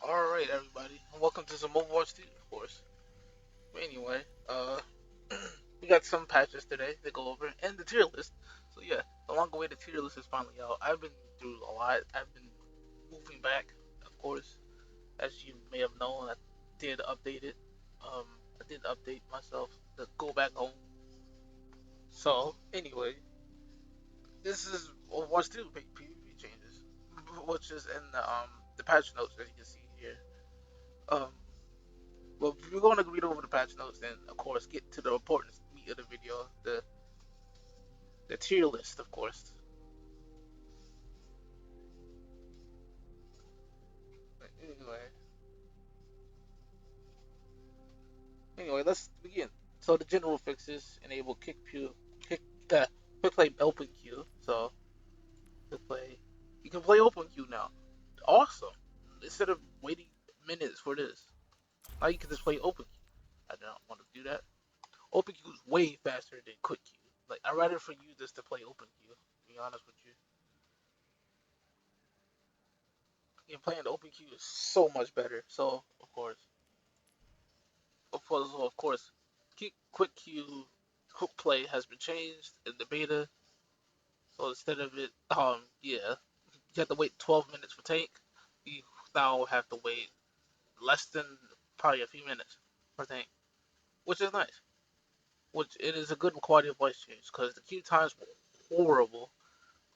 Alright, everybody, and welcome to some Overwatch 2, of course. But anyway, we got some patches today to go over, and the tier list. So yeah, the long awaited tier list is finally out. I've been through a lot. I've been moving back, of course, as you may have known. I did update it. Um, I did update myself to go back home. So anyway, this is Overwatch 2 PvP changes, which is in the patch notes as you can see here. Um, Well, we're going to read over the patch notes and, of course, get to the important meat of the video, the tier list, of course. But anyway, let's begin. So the general fixes enable kick, uh, quick play open queue. So quick play, you can play open queue now. Awesome. Instead of waiting minutes for this, now you can just play open queue. I don't want to do that. Open queue is way faster than quick queue. Like I'd rather for you just to play open queue. To be honest with you. Yeah, playing the open queue is so much better. So of course, quick queue hook play has been changed in the beta. So instead of it, yeah, you have to wait 12 minutes for tank. You now have to wait less than probably a few minutes for tank, which is nice. Which it is a good quality of life change because the queue times were horrible.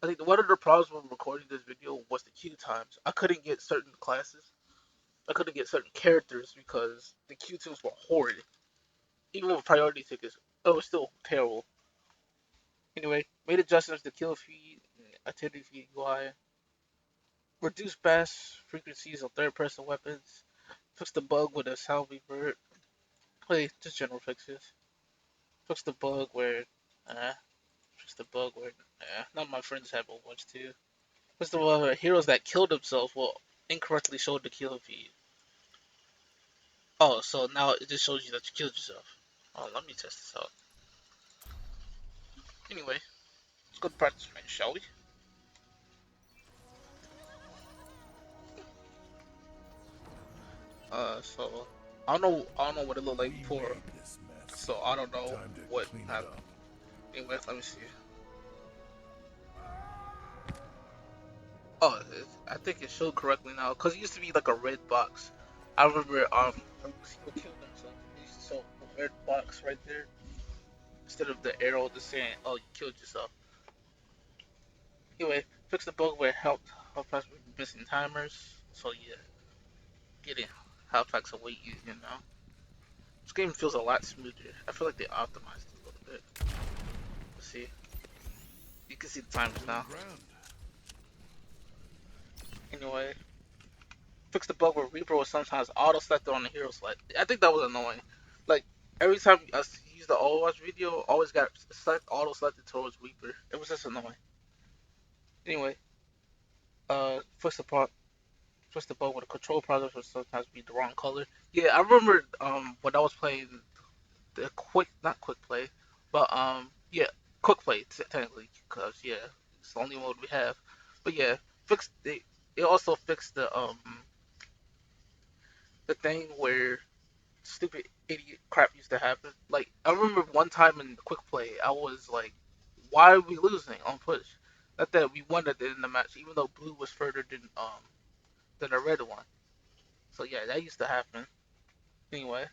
I think one of the problems with recording this video was the queue times. I couldn't get certain classes. I couldn't get certain characters because the queue times were horrid. Even with priority tickets, it was still terrible. Anyway, made adjustments to kill feed, attending feed UI, reduced bash frequencies on third person weapons, fixed the bug with a sound revert, play just general fixes, fixed the bug where, uh, fixed the bug where, none of my friends have Overwatch 2. Fixed the bug where heroes that killed themselves will incorrectly show the kill feed. Oh, so now it just shows you that you killed yourself. Oh, let me test this out. Anyway, let's go to practice range, shall we? So I don't know what it looked like We before. made this mess. So I don't know Time to what clean it happened. up. Anyway, let me see. Oh, I think it showed correctly now because it used to be like a red box. I remember when people killed themselves, it used to show a red box right there instead of the arrow just saying, "Oh, you killed yourself." Anyway, fix the bug where help us with missing timers. So yeah, getting how packs await you now. This game feels a lot smoother. I feel like they optimized it a little bit. Let's see. You can see the timers Doing now. grand. Anyway, fix the bug where Reaper was sometimes auto selected on the hero select. I think that was annoying. Like every time I used the Overwatch video, always got auto selected towards Reaper. It was just annoying. Anyway, fix the part. Fix the bug with the control products would sometimes be the wrong color. Yeah, I remember when I was playing the not quick play, but yeah, quick play technically, because yeah, it's the only mode we have. But yeah, fixed it. It also fixed the thing where stupid idiot crap used to happen. Like I remember one time in quick play, I was like, "Why are we losing on push?" Not that we won at the end of the match, even though blue was further than the red one. So yeah, that used to happen. Anyway,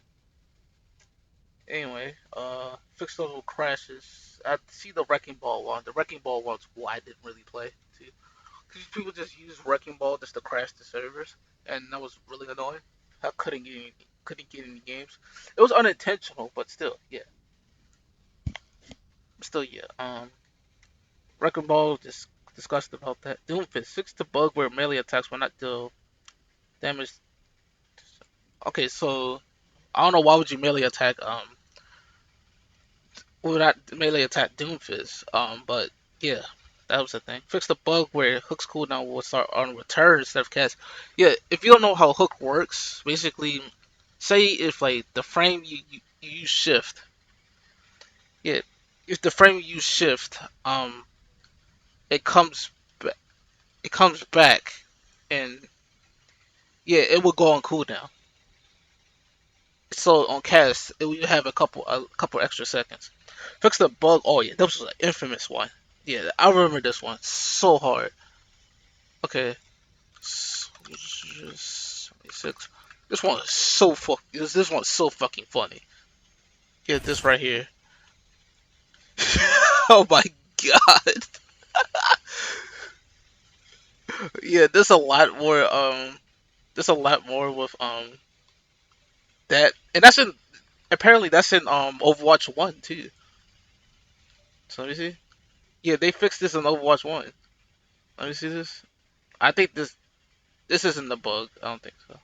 fix those little crashes. I see the wrecking ball one. The wrecking ball one's why I didn't really play too. Because people just use wrecking ball just to crash the servers, and that was really annoying. I couldn't get any games. It was unintentional, but still, yeah. Still, yeah. Wrecking Ball just discussed about that. Doomfist fixed the bug where melee attacks will not deal damage. Okay, so I don't know why would you melee attack Doomfist. But yeah, that was the thing. Fix the bug where Hook's cooldown will start on return instead of cast. Yeah, if you don't know how Hook works, basically, say if like the frame you use shift. Yeah, if the frame you use shift, it comes it comes back and Yeah, it would go on cooldown. So on cast, it would have a couple extra seconds. Fix the bug. Oh yeah, that was an infamous one. Yeah, I remember this one so hard. Okay, 76. This one is so fuck. This one's so fucking funny. Yeah, this right here. Oh my god. Yeah, there's a lot more. There's a lot more with that, and that's in apparently that's in Overwatch 1 too. So let me see. Yeah, they fixed this in Overwatch 1. Let me see this. I think this isn't the bug. I don't think so.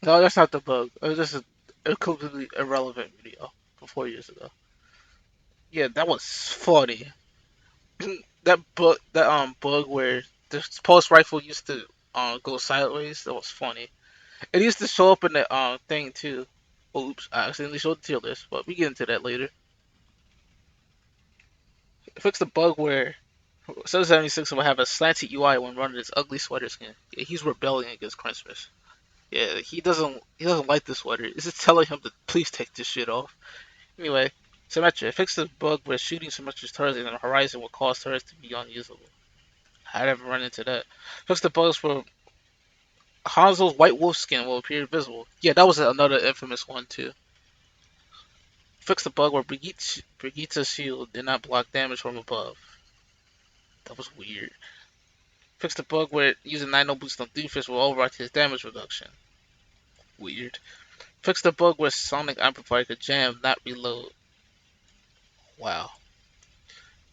No, that's not the bug. It was just a completely irrelevant video from 4 years ago. Yeah, that was funny. That bug where the pulse rifle used to go sideways. That was funny. It used to show up in the thing too. Oops, I accidentally showed the tier list, but we get into that later. Fix the bug where 776 will have a slanted UI when running his ugly sweater skin. Yeah, he's rebelling against Christmas. Yeah, he doesn't like the sweater. It's just telling him to please take this shit off. Anyway, Symmetra. Fix the bug where shooting Symmetra's turrets in the horizon will cause turrets to be unusable. I never run into that. Fix the bugs for Hanzo's white wolf skin will appear visible. Yeah, that was another infamous one too. Fix the bug where Brigitte's shield did not block damage from above. That was weird. Fix the bug where using 9 boost on Doomfist will override his damage reduction. Weird. Fix the bug where Sonic Amplifier could jam, not reload. Wow.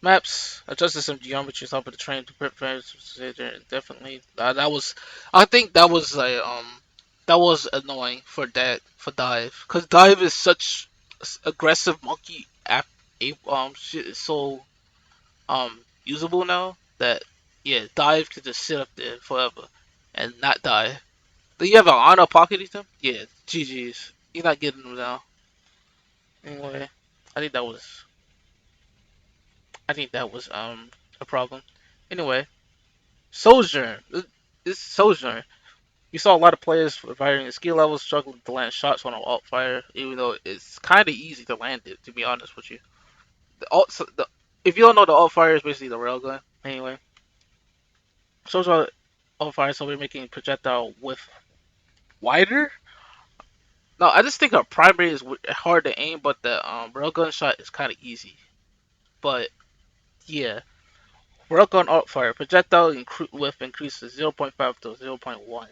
Maps adjusted some geometries up the train to prepare definitely. I think that was annoying for dive, cause dive is such aggressive monkey shit is so usable now that yeah dive could just sit up there forever and not die. Do you have an honor pocket item? Yeah, GG's. You're not getting them now. Anyway, I think that was I think that was a problem. Anyway, Sojourn. This Sojourn. You saw a lot of players with varying skill levels struggling to land shots on an alt fire, even though it's kind of easy to land it. To be honest with you, if you don't know, the alt fire is basically the railgun. Anyway, Sojourn alt fire, so we're making projectile with wider. No, I just think our primary is hard to aim, but the railgun shot is kind of easy. But yeah, railgun alt fire projectile width increases 0.5 to 0.1.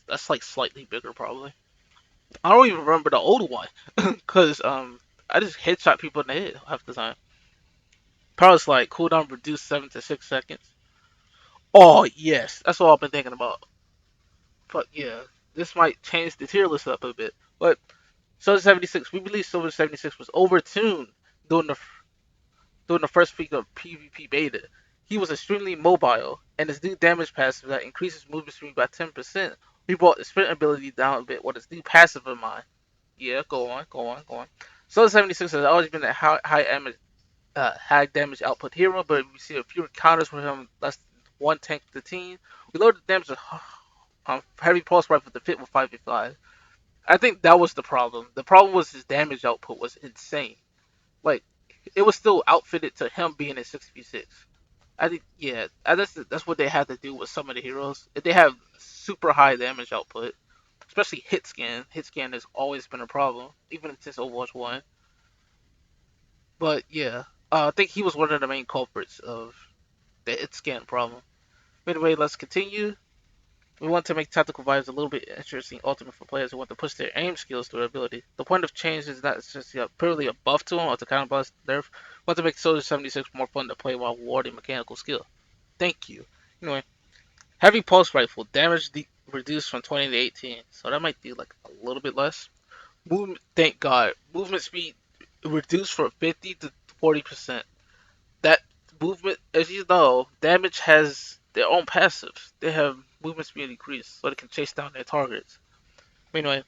That's like slightly bigger probably. I don't even remember the old one because I just headshot people in the head half the time. Probably like cooldown reduced 7 to 6 seconds. Oh yes, that's what I've been thinking about. But yeah, this might change the tier list up a bit. But Soldier 76, we believe Soldier 76 was overtuned during the during the first week of PvP beta. He was extremely mobile, and his new damage passive that increases movement speed by 10%. We brought the sprint ability down a bit with his new passive in mind. Yeah, go on. Soldier 76 has always been a high damage output hero, but we see a few encounters with him less than one tank to the team. We loaded the damage with heavy pulse rifle to fit with 5v5. I think that was the problem. The problem was his damage output was insane. Like it was still outfitted to him being a 6v6. I think yeah, that's what they had to do with some of the heroes. If they have super high damage output, especially hit scan. Hit scan has always been a problem, even since Overwatch 1. But yeah, I think he was one of the main culprits of the hit scan problem. Anyway, let's continue. We want to make tactical vibes a little bit interesting ultimate for players who want to push their aim skills through ability. The point of change is not just purely a buff to them or to counterbalance nerf. We want to make Soldier 76 more fun to play while rewarding mechanical skill. Thank you. Anyway, heavy pulse rifle damage reduced from 20 to 18, so that might be like a little bit less. Movement, thank God, movement speed reduced from 50 to 40%. That movement, as you know, damage has their own passives. They have movement speed increased, so they can chase down their targets. Anyway,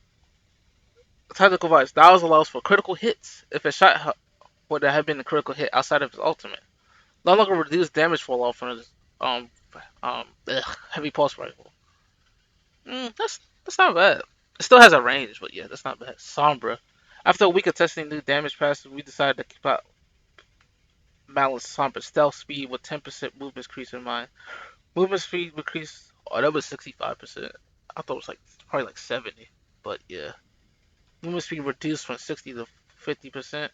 tactical device. Styles allows for critical hits if a shot would have been a critical hit outside of his ultimate. No longer reduce damage fall off from his heavy pulse rifle. That's not bad. It still has a range, but yeah, that's not bad. Sombra. After a week of testing new damage passes, we decided to keep out balance Sombra stealth speed with 10% movement increase in mind. Movement speed increase. Oh, that was 65%. I thought it was like probably like 70, but yeah. Movement speed reduced from 60 to 50%.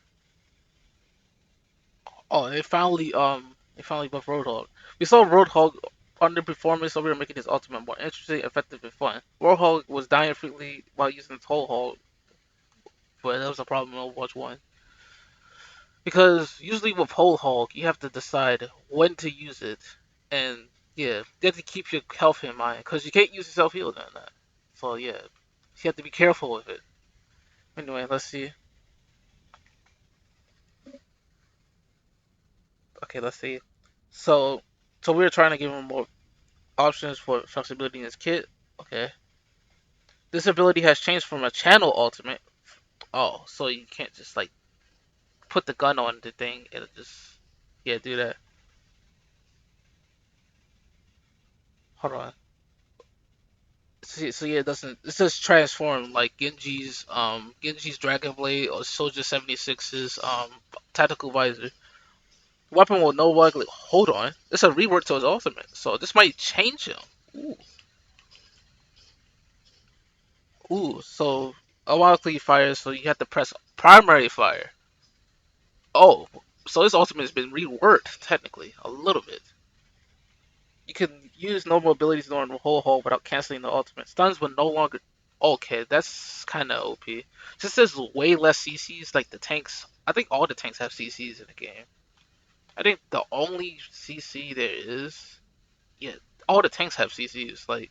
Oh, they finally buffed Roadhog. We saw Roadhog underperformance, so we were making his ultimate more interesting, effective, and fun. Roadhog was dying frequently while using the Toll Hog, but that was a problem in Overwatch 1. Because usually with Whole Hog, you have to decide when to use it, and yeah, you have to keep your health in mind, because you can't use your self heal during that. So yeah, you have to be careful with it. Anyway, let's see. Okay, let's see. So, so we were trying to give him more options for flexibility in his kit. Okay, this ability has changed from a channel ultimate. Oh, so you can't just like put the gun on the thing and it just yeah do that. Hold on. So yeah, it doesn't. It says transform like Genji's Dragon Blade or Soldier 76's tactical visor. Weapon will no longer hold on. It's a rework to his ultimate, so this might change him. Ooh, ooh. So automatically fire, so you have to press primary fire. Oh, so his ultimate has been reworked technically a little bit. You can use normal abilities during the whole hole without canceling the ultimate. Stuns will no longer. Okay, that's kind of OP. Since there's way less CCs, like the tanks, I think all the tanks have CCs in the game. I think the only CC there is, yeah, all the tanks have CCs. Like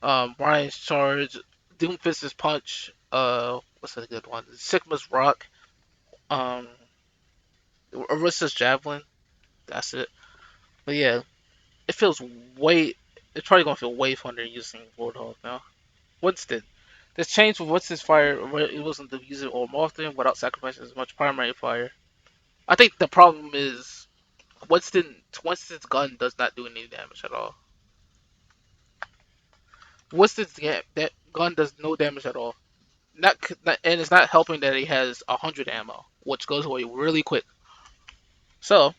Ryan's charge, Doomfist's punch. What's a good one? Sigma's rock. Um, Arisa's javelin. That's it. But yeah, it feels way. It's probably gonna feel way funner using Warthog now. Winston. This change with Winston's fire where it wasn't to use it all often without sacrificing as much primary fire. I think the problem is Winston's gun does not do any damage at all. Winston's that gun does no damage at all. And it's not helping that he has 100 ammo, which goes away really quick. So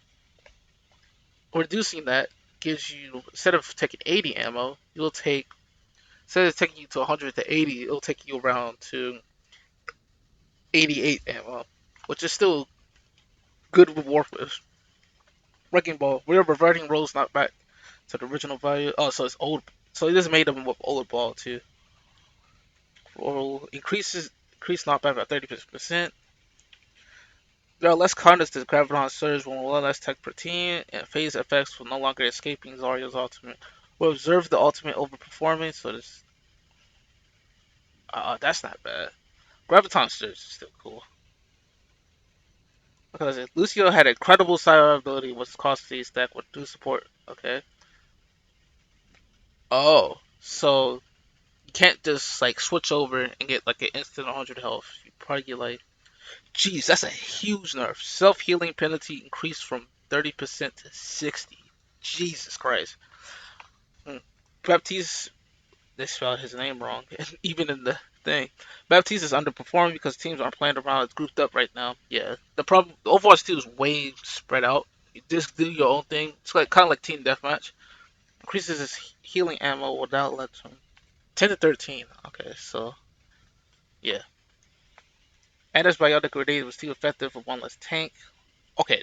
reducing that gives you instead of taking 80 ammo, you'll take instead of taking you to 100 to 80, it'll take you around to 88 ammo, which is still good with Warfist. Wrecking Ball. We're reverting roles not back to the original value. Oh, so it's old. So it just made them with old ball too. Roll increase knockback by 30%. There are less counters to Graviton Surge when one less tech per team, and phase effects will no longer escaping Zarya's ultimate. We'll observe the ultimate overperformance, so this that's not bad. Graviton Surge is still cool. Because Lucio had incredible cyber ability with costly stack with new support. Okay. Oh, so you can't just like switch over and get like an instant 100 health. You probably get like, geez, that's a huge nerf. Self healing penalty increased from 30% to 60. Jesus Christ. Hmm. Baptiste, they spelled his name wrong, even in the thing. Baptiste is underperforming because teams aren't playing around. It's grouped up right now. Yeah, the problem, Overwatch 2 is way spread out. You just do your own thing. It's like kind of like Team Deathmatch. Increases his healing ammo without let him 10 to 13. Okay, so yeah. Anna's biotic grenade was too effective with one less tank. Okay,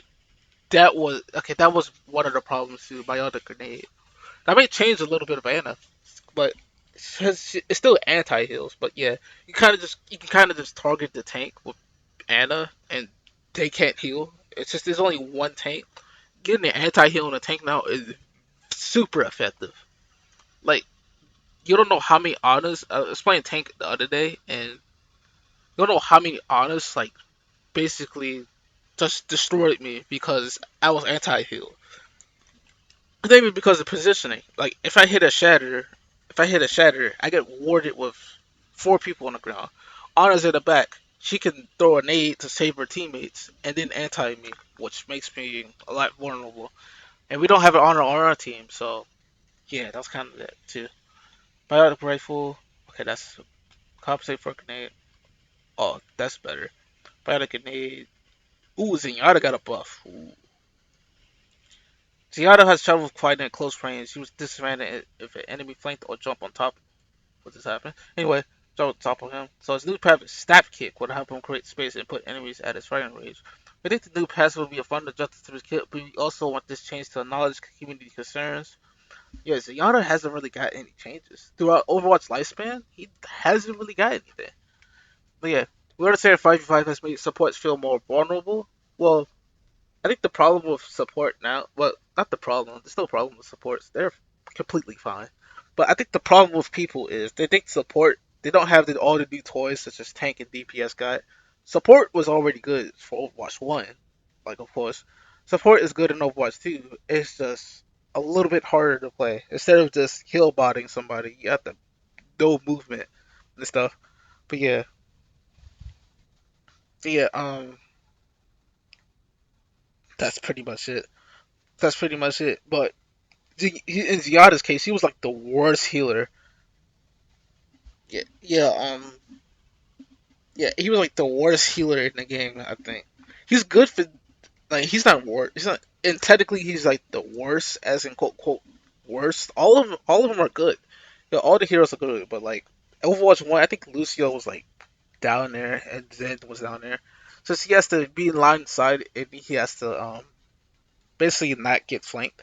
that was one of the problems too. Biotic grenade. That may change a little bit of Anna, but it's still anti heals. But yeah, you can kind of just target the tank with Anna, and they can't heal. It's just there's only one tank. Getting an anti heal on a tank now is super effective. Like you don't know how many honors. I was playing tank the other day, and you don't know how many honors like basically just destroyed me because I was anti heal. Maybe because of positioning. Like if I hit a shatter, I get warded with four people on the ground. Anna's in the back. She can throw a nade to save her teammates and then anti me, which makes me a lot vulnerable. and we don't have an honor on our team, so yeah, that's kind of it too. Biotic rifle. Okay, that's compensate for grenade. Oh, that's better. Biotic grenade. Ooh, Zenyatta got a buff. Ooh. Zenyatta has trouble fighting at close range. He was disadvantaged if an enemy flanked or jump on top. What just happened? Anyway, jump on top of him. So his new passive Stab Kick would help him create space and put enemies at his fighting range. We think the new passive will be a fun adjustment to his kit, but we also want this change to acknowledge community concerns. Yeah, Zenyatta hasn't really got any changes. Throughout Overwatch lifespan, he hasn't really got anything. But yeah, we want to say 5v5 has made supports feel more vulnerable. Well, I think the problem with support now, well, not the problem, there's no problem with supports. They're completely fine. But I think the problem with people is they think support, they don't have all the new toys such as tank and DPS got. Support was already good for Overwatch 1, like, of course. Support is good in Overwatch 2. It's just a little bit harder to play. Instead of just kill botting somebody, you have to know movement and stuff. But yeah, yeah, that's pretty much it. That's pretty much it. But in Ziada's case, he was like the worst healer. Yeah, yeah, yeah, he was like the worst healer in the game. I think he's good for like he's not worst. He's not, and technically he's like the worst, as in quote quote worst. All of them are good. Yeah, all the heroes are good, but like Overwatch 1, I think Lucio was like down there, and Zed was down there. So he has to be in line side, and he has to basically not get flanked.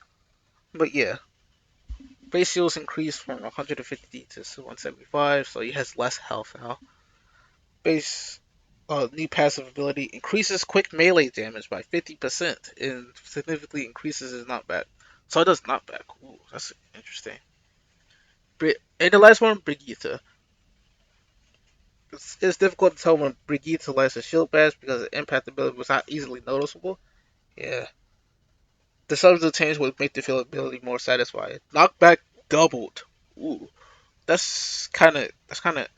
But yeah, base heals increased from 150 to 175, so he has less health now. Base new passive ability increases quick melee damage by 50% and significantly increases his knockback. So it does knockback. Ooh, that's interesting. And the last one, Brigitte. It's difficult to tell when Brigitte lights a shield bash because the impact ability was not easily noticeable. Yeah. The subtle change would make the field ability more satisfying. Knockback doubled. Ooh. That's kinda it's kinda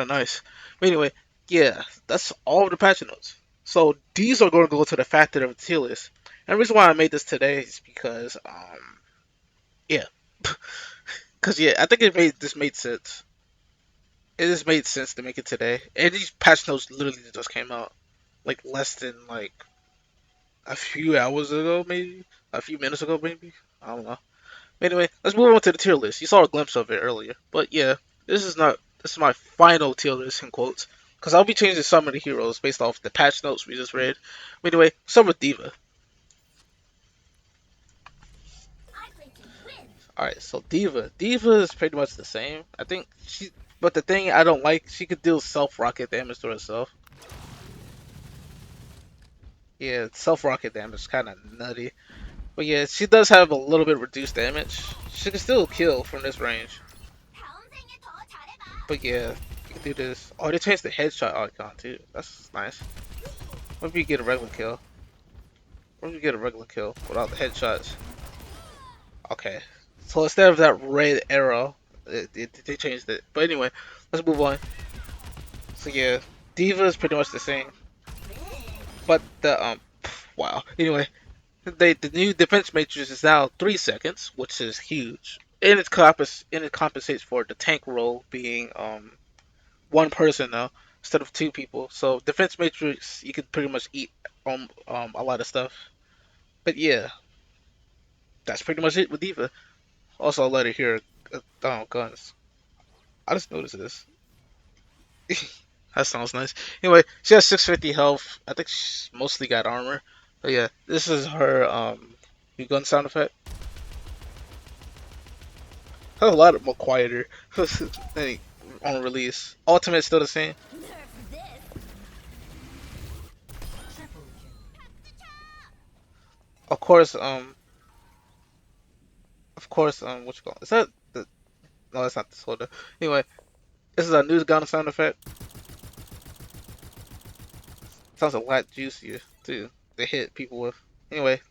nice. But anyway, yeah, that's all of the patch notes. So these are going to go to the factor of the tier list. And the reason why I made this today is because yeah. Cause yeah, I think this made sense. It just made sense to make it today. And these patch notes literally just came out like less than like a few hours ago, maybe a few minutes ago, maybe. I don't know. Anyway, let's move on to the tier list. You saw a glimpse of it earlier, but yeah, this is my final tier list in quotes because I'll be changing some of the heroes based off the patch notes we just read. Anyway, start with Diva. All right, so Diva is pretty much the same. I think but the thing I don't like, she could deal self rocket damage to herself. Yeah, self rocket damage is kind of nutty. But yeah, she does have a little bit reduced damage. She can still kill from this range. But yeah, you can do this. Oh, they changed the headshot icon too. That's nice. What if you get a regular kill? What if you get a regular kill without the headshots? Okay. So instead of that red arrow, they changed it. But anyway, let's move on. So yeah, Diva is pretty much the same. But the wow. Anyway, the new defense matrix is now 3 seconds, which is huge. And it compensates for the tank role being one person now instead of two people. So defense matrix, you can pretty much eat a lot of stuff. But yeah, that's pretty much it with Diva. Also, I'll let her hear guns. I just noticed this. That sounds nice. Anyway, she has 650 health. I think she's mostly got armor. But yeah, this is her new gun sound effect. That's a lot more quieter on release. Ultimate still the same. Of course, what you call it? Is that the? No, that's not the soda. Anyway, this is a new gun sound effect. Sounds a lot juicier too. They hit people with. Anyway,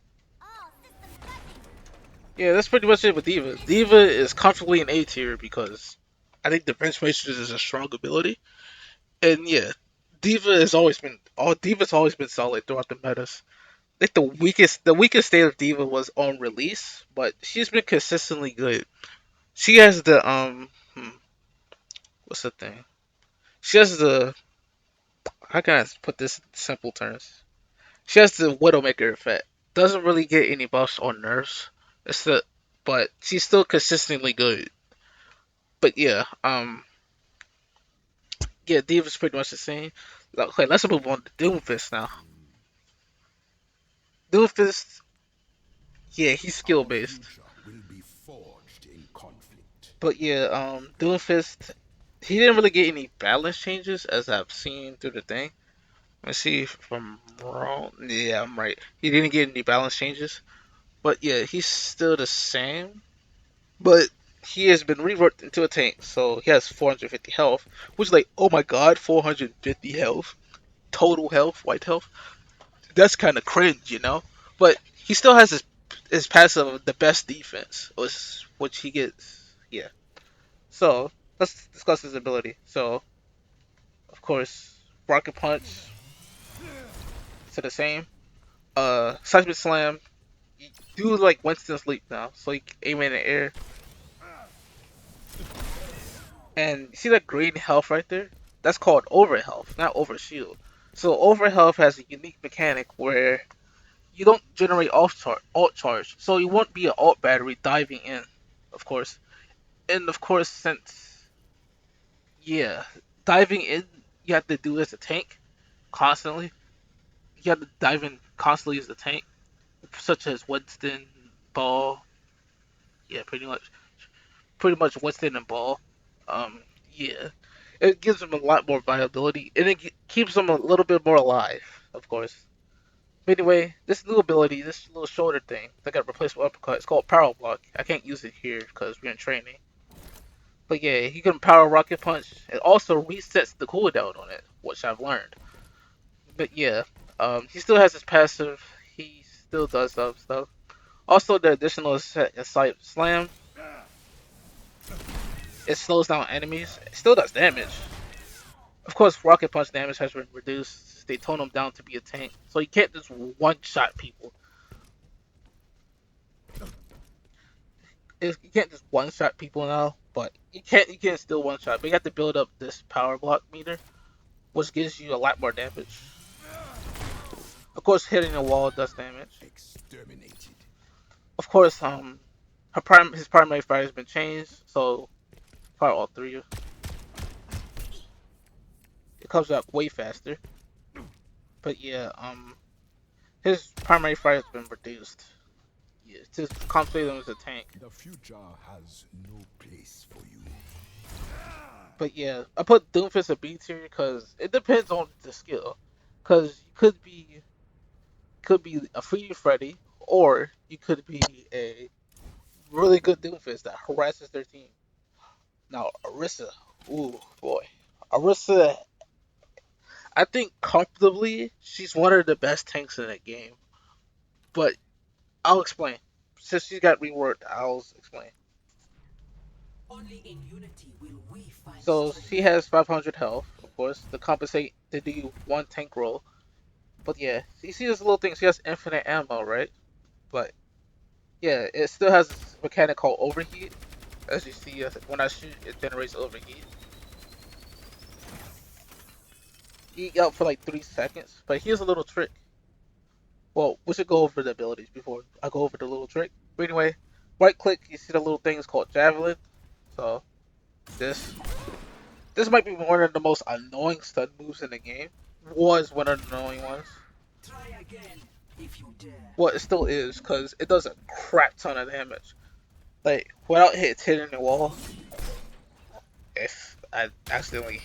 yeah, that's pretty much it with Diva. Diva is comfortably an A tier because I think Defense Matrix is a strong ability, and yeah, Diva's always been solid throughout the metas. Like the weakest state of Diva was on release, but she's been consistently good. She has the what's the thing? She has the how can I put this in simple terms? She has the Widowmaker effect. Doesn't really get any buffs on nerfs. It's the but she's still consistently good. But yeah, Diva's pretty much the same. Okay, let's move on to Doomfist now. Doomfist, yeah, he's skill Our based. future will be forged in conflict. But yeah, Doomfist, he didn't really get any balance changes as I've seen through the thing. Let's see if I'm wrong. Yeah, I'm right. He didn't get any balance changes. But yeah, he's still the same. But he has been reworked into a tank, so he has 450 health, which is like, oh my god, 450 health, total health, white health. That's kind of cringe, you know. But he still has his passive, the best defense, which he gets. Yeah. So let's discuss his ability. So of course, rocket punch to the same. Seismic slam. You do like Winston's leap now, so you can aim in the air. And you see that green health right there? That's called over health, not over shield. So over health has a unique mechanic where you don't generate alt charge, so you won't be an alt battery diving in, of course. And of course, since yeah, diving in you have to do as a tank constantly. You have to dive in constantly as a tank, such as Winston, Ball. Yeah, pretty much Winston and Ball. Um, yeah, it gives them a lot more viability, and it keeps them a little bit more alive, of course. But anyway, this new ability, this little shoulder thing, that got replaced with uppercut. It's called Power Block. I can't use it here because we're in training. But yeah, he can Power Rocket Punch. It also resets the cooldown on it, which I've learned. But yeah, he still has his passive. He still does stuff. Also, the additional slam, it slows down enemies. It still does damage. Of course, Rocket Punch damage has been reduced. They tone him down to be a tank, so you can't just one-shot people. You can't just one-shot people now, but you can still one-shot. But you have to build up this power block meter, which gives you a lot more damage. Of course, hitting a wall does damage. Exterminated. Of course, his primary fire has been changed, so fire all three. It comes out way faster. But yeah, his primary fire has been reduced. Yeah, to compensate him as a tank. The future has no place for you. But yeah, I put Doomfist a B tier because it depends on the skill. Because you could be a free Freddy, or you could be a really good Doomfist that harasses their team. Now Arisa, ooh boy, Arisa, I think comfortably she's one of the best tanks in the game. But I'll explain. Since she got reworked, I'll explain. Only in unity will we find So strength. she has 500 health, of course, to compensate to do one tank roll. But yeah, you see this little thing. She has infinite ammo, right? But yeah, it still has this mechanic called overheat. As you see, when I shoot, it generates overheat. Eat out for like 3 seconds. But here's a little trick. Well, we should go over the abilities before I go over the little trick. But anyway, right click, you see the little thing is called javelin. So this this might be one of the most annoying stun moves in the game. Was one of the annoying ones. Try again if you dare. Well, it still is because it does a crap ton of damage. Like without hitting the wall, if I accidentally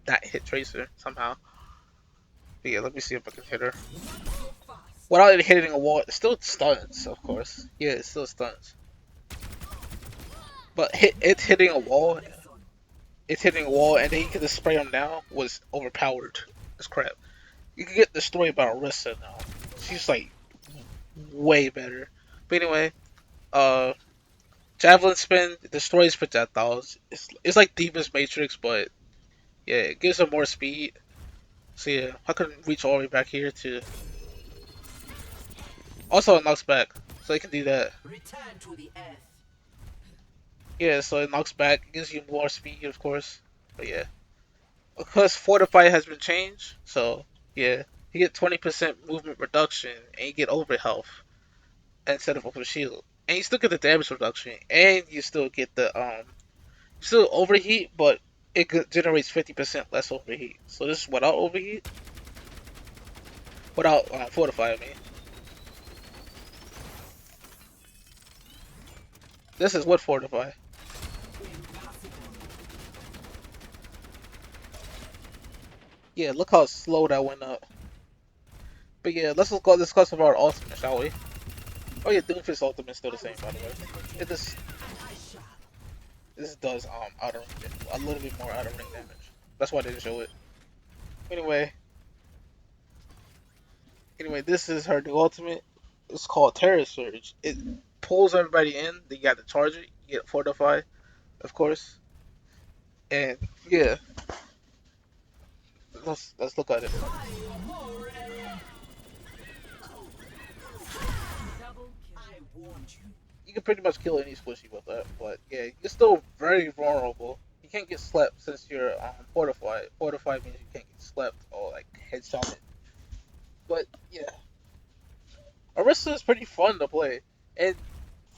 not hit Tracer somehow. But yeah, let me see if I can hit her. So fast. Without it hitting a wall, it still stuns, of course. Yeah, it still stuns. But it's hitting a wall. Lesson. It's hitting a wall, and then you can just spray them down. Was overpowered. It's crap. You can get destroyed by Arisa now. She's like way better. But anyway, uh, Javelin spin destroys projectiles. It's like Diva's Matrix, but yeah, it gives her more speed. So yeah, I couldn't reach all the way back here to Also, it knocks back, so you can do that. Return to the earth. Yeah, so it knocks back, gives you more speed, of course. But yeah, because Fortify has been changed, so yeah, you get 20% movement reduction, and you get over health instead of over shield, and you still get the damage reduction, and you still get the still overheat, but it generates 50% less overheat. So this is without overheat, without Fortify. I mean, this is with Fortify. Yeah, look how slow that went up. But yeah, let's go discuss about our ultimate, shall we? Oh yeah, Doomfist ultimate is still the same, by the way. It just this does outer a little bit more outer ring damage. That's why I didn't show it. Anyway, this is her new ultimate. It's called Terror Surge. It pulls everybody in. Then you got to charge it. You get Fortify, of course. And yeah, let's look at it. I warned you. You can pretty much kill any squishy with that, but yeah, you're still very vulnerable. You can't get slept since you're fortified. Fortified means you can't get slept or like headshot. But yeah, Arisa is pretty fun to play, and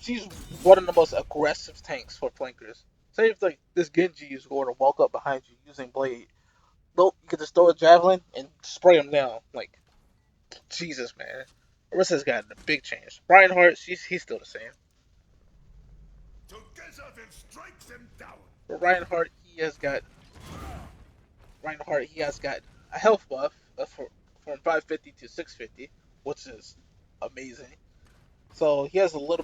she's one of the most aggressive tanks for flankers. Say if like this Genji is going to walk up behind you using blade, nope, you can just throw a javelin and spray him down. Like Jesus, man, Arisa's gotten a big change. Reinhardt, he's still the same. Together they'll strike them down. But Reinhardt he has got a health buff from 550 to 650, which is amazing. So he has a lot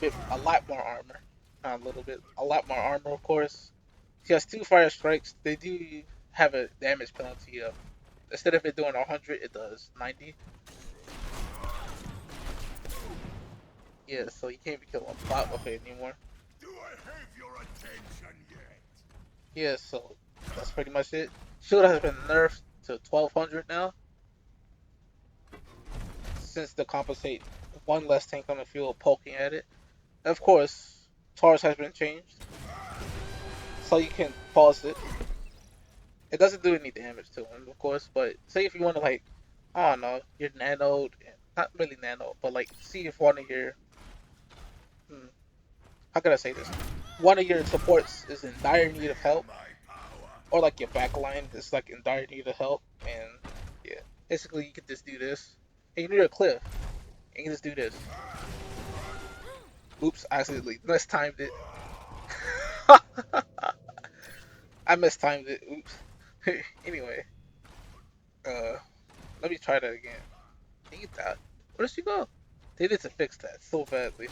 more armor. Not a little bit, a lot more armor, of course. He has two fire strikes. They do have a damage penalty of, instead of it doing 100, it does 90. Yeah, so you can't be killing a bot with it anymore. Do I have your attention yet? Yeah, so that's pretty much it. Shield has been nerfed to 1200 now, since to compensate one less tank on the field poking at it. And of course, charge has been changed, so you can pause it. It doesn't do any damage to him, of course, but say if you want to like, I don't know, you're nanoed, not really nano, but like see if one of your, how can I say this? One of your supports is in dire need of help, or like your backline is like in dire need of help, and yeah, basically you can just do this, and you're near a cliff, and you can just do this. Oops, I accidentally mistimed it. I mistimed it. Oops. Anyway, uh, let me try that again. Dang it, that. Where did she go? They need to fix that so badly.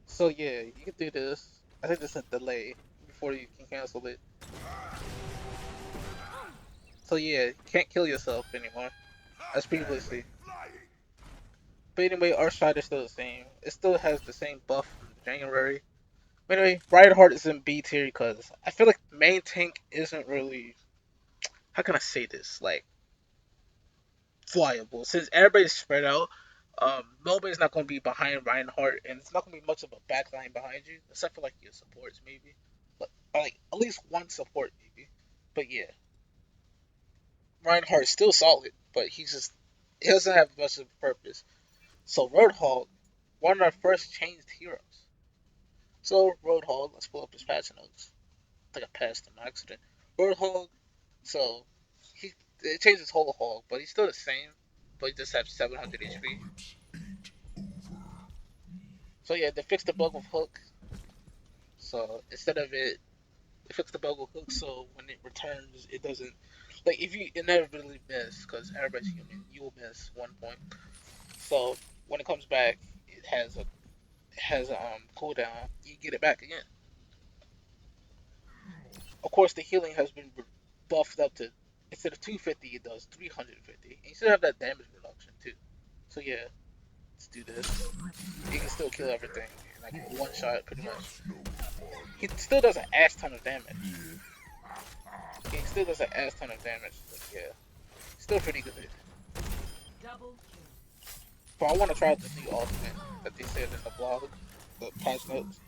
So yeah, you can do this. I think there's a delay before you can cancel it. So yeah, you can't kill yourself anymore, as previously. But anyway, our shot is still the same. It still has the same buff from January. But anyway, Reinhardt is in B tier because I feel like main tank isn't really, how can I say this, like, flyable. Since everybody's spread out, nobody's not going to be behind Reinhardt, and it's not going to be much of a backline behind you, except for like your supports maybe. But like at least one support maybe. But yeah, Reinhardt's still solid, but he doesn't have much of a purpose. So Roadhog, one of our first changed heroes. So Roadhog, let's pull up his patch notes. I think I passed him on accident. Roadhog, so he it changed his whole hog, but he's still the same. But he just has 700 HP. So yeah, they fixed the bug with Hook. So instead of it, they fixed the bug with Hook. So when it returns, it doesn't like if you inevitably miss because everybody's human, you will miss 1 point. So when it comes back, it has a cooldown. You get it back again. Of course, the healing has been buffed up to instead of 250, it does 350. And you still have that damage reduction too. So yeah, let's do this. He can still kill everything in like one shot, pretty much. He still does an ass ton of damage. He still does an ass ton of damage, but yeah, still pretty good. Double kill. But I want to try out the new ultimate that they said in the blog, the patch notes.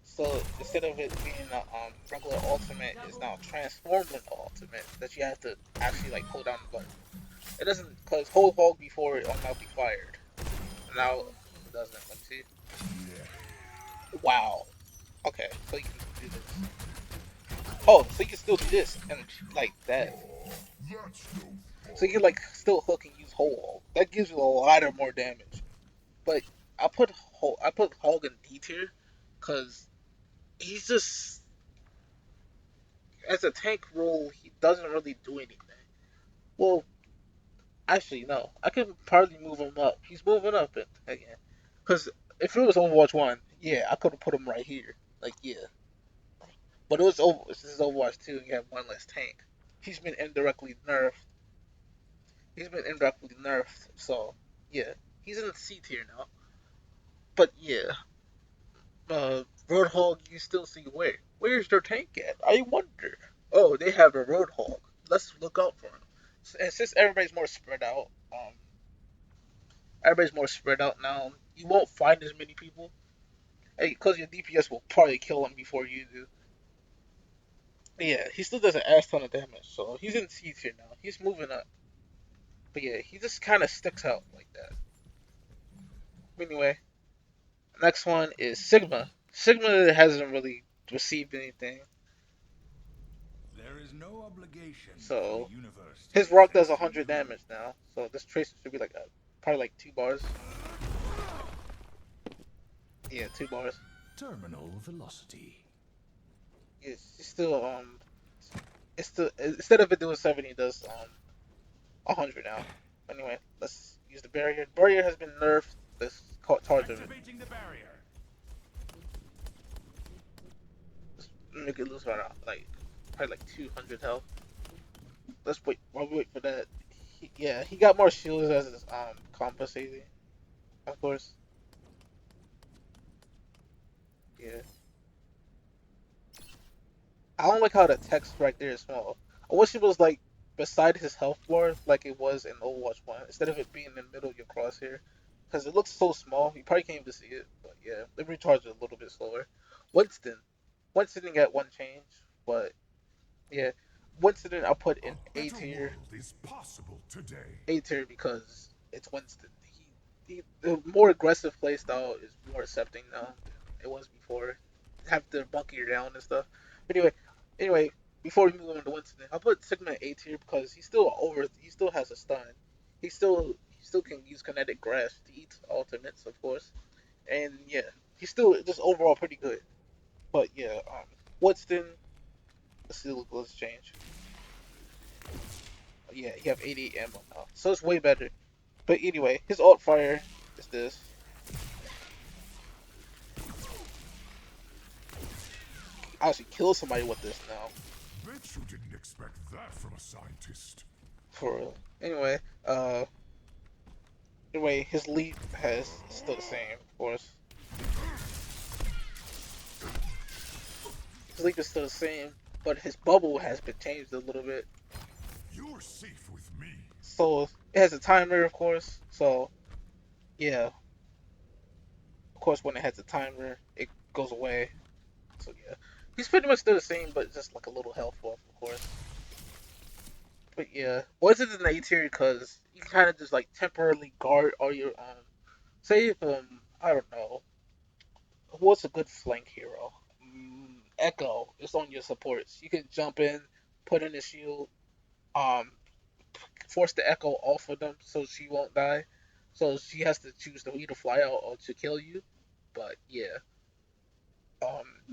So instead of it being a regular ultimate, it's now transforming ultimate that you have to actually like hold down the button. It doesn't, because hold hold before it will now be fired. Now Double it kill. doesn't. Let me see. Wow. Okay, so you can do this. Oh, so you can still do this and like that. So you can like still hook and use hold. That gives you a lot of more damage. But I put Hog in D tier because he's just, as a tank role he doesn't really do anything. Well, actually no, I can probably move him up. He's moving up it again. Because if it was Overwatch 1, yeah, I could have put him right here. Like yeah. But this is Overwatch 2 and you have one less tank. He's been indirectly nerfed. So yeah. He's in the C tier now. But yeah. Roadhog, you still see where? Where's their tank at? I wonder. Oh, they have a Roadhog. Let's look out for him. And since everybody's more spread out now, you won't find as many people. Because your DPS will probably kill him before you do. Yeah, he still does an ass ton of damage, so he's in C tier now. He's moving up. But yeah, he just kind of sticks out like that. Anyway, next one is Sigma. Sigma hasn't really received anything, There is no obligation for the so universe to his rock does accept 100 you. damage now. So this tracer should be like probably like 2 bars. Yeah, 2 bars. Terminal velocity. It's still it's still, instead of it doing 70, it does 100 now. Anyway, let's use the barrier. Barrier has been nerfed. Let's charge of it. Activating the barrier. Let's make it lose about like probably like 200 health. Let's wait. While we wait for that, yeah, he got more shields as his compensating, of course. Yeah, I don't like how the text right there is small. I wish it was like beside his health bar, like it was in Overwatch 1, instead of it being in the middle of your crosshair. Because it looks so small, you probably can't even see it. But yeah, it recharges a little bit slower. Winston. Winston didn't get one change, but yeah. Winston I put in A A better tier. world is possible today. A tier because it's Winston. The more aggressive playstyle is more accepting now than it was before. Have to bunker you down and stuff. But anyway, before we move on to Winston, I'll put Sigma A tier because he's still over. He still has a stun. He still can use kinetic grasp to eat ultimates, of course. And yeah, he's still just overall pretty good. But yeah, Winston. Let's see. Let's change. Yeah, you have 88 ammo now, so it's way better. But anyway, his alt fire is this. I actually kill somebody with this now. Bet you didn't expect that from a scientist. For real. Uh, anyway, his leap has still the same, of course. His leap is still the same, but his bubble has been changed a little bit. You're safe with me. So it has a timer, of course. So yeah, of course, when it has a timer, it goes away. So yeah, he's pretty much still the same, but just like a little health buff, of course. But yeah, wasn't an A tier because you kind of just like temporarily guard all your say if I don't know what's a good flank hero. Echo is on your supports. You can jump in, put in a shield, um, force the Echo off of them so she won't die. So she has to choose to either fly out or to kill you. But yeah,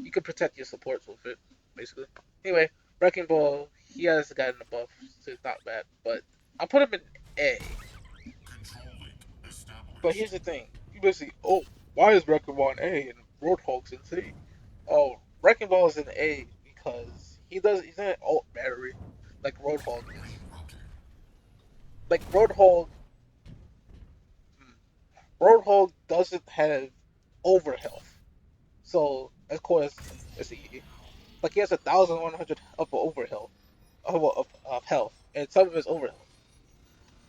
you can protect your supports with it, basically. Anyway, Wrecking Ball, he has gotten a buff, so it's not bad. But I put him in A. Control link But here's established. the thing: you basically, oh, why is Wrecking Ball in A and Roadhog's in C? Oh, Wrecking Ball is in A because he's in an alt battery, like Roadhog is. Like Roadhog doesn't have overhealth, so of course it's easy. Like he has 1,100 of overhealth, of health, and some of his overhealth.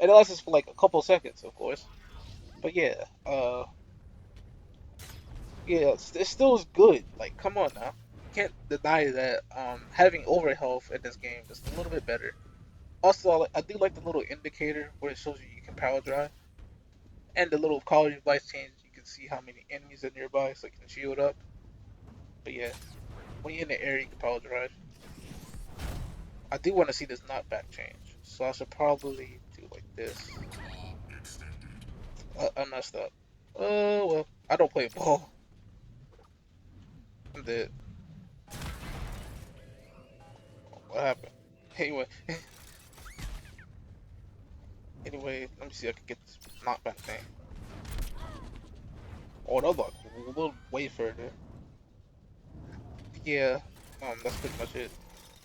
And it lasts for like a couple seconds, of course. But yeah, yeah, it still is good. Like, come on now. Can't deny that having overhealth in this game is a little bit better. Also, I do like the little indicator where it shows you can power drive, and the little quality of life change. You can see how many enemies are nearby, so you can shield up. But yeah, when you're in the air, you can power drive. I do want to see this knockback change, so I should probably do like this. I messed up. Well, I don't play ball. I'm dead. What happened? Anyway, anyway, let me see if I can get this knockback thing. Oh, that was like a little way further. Yeah, that's pretty much it.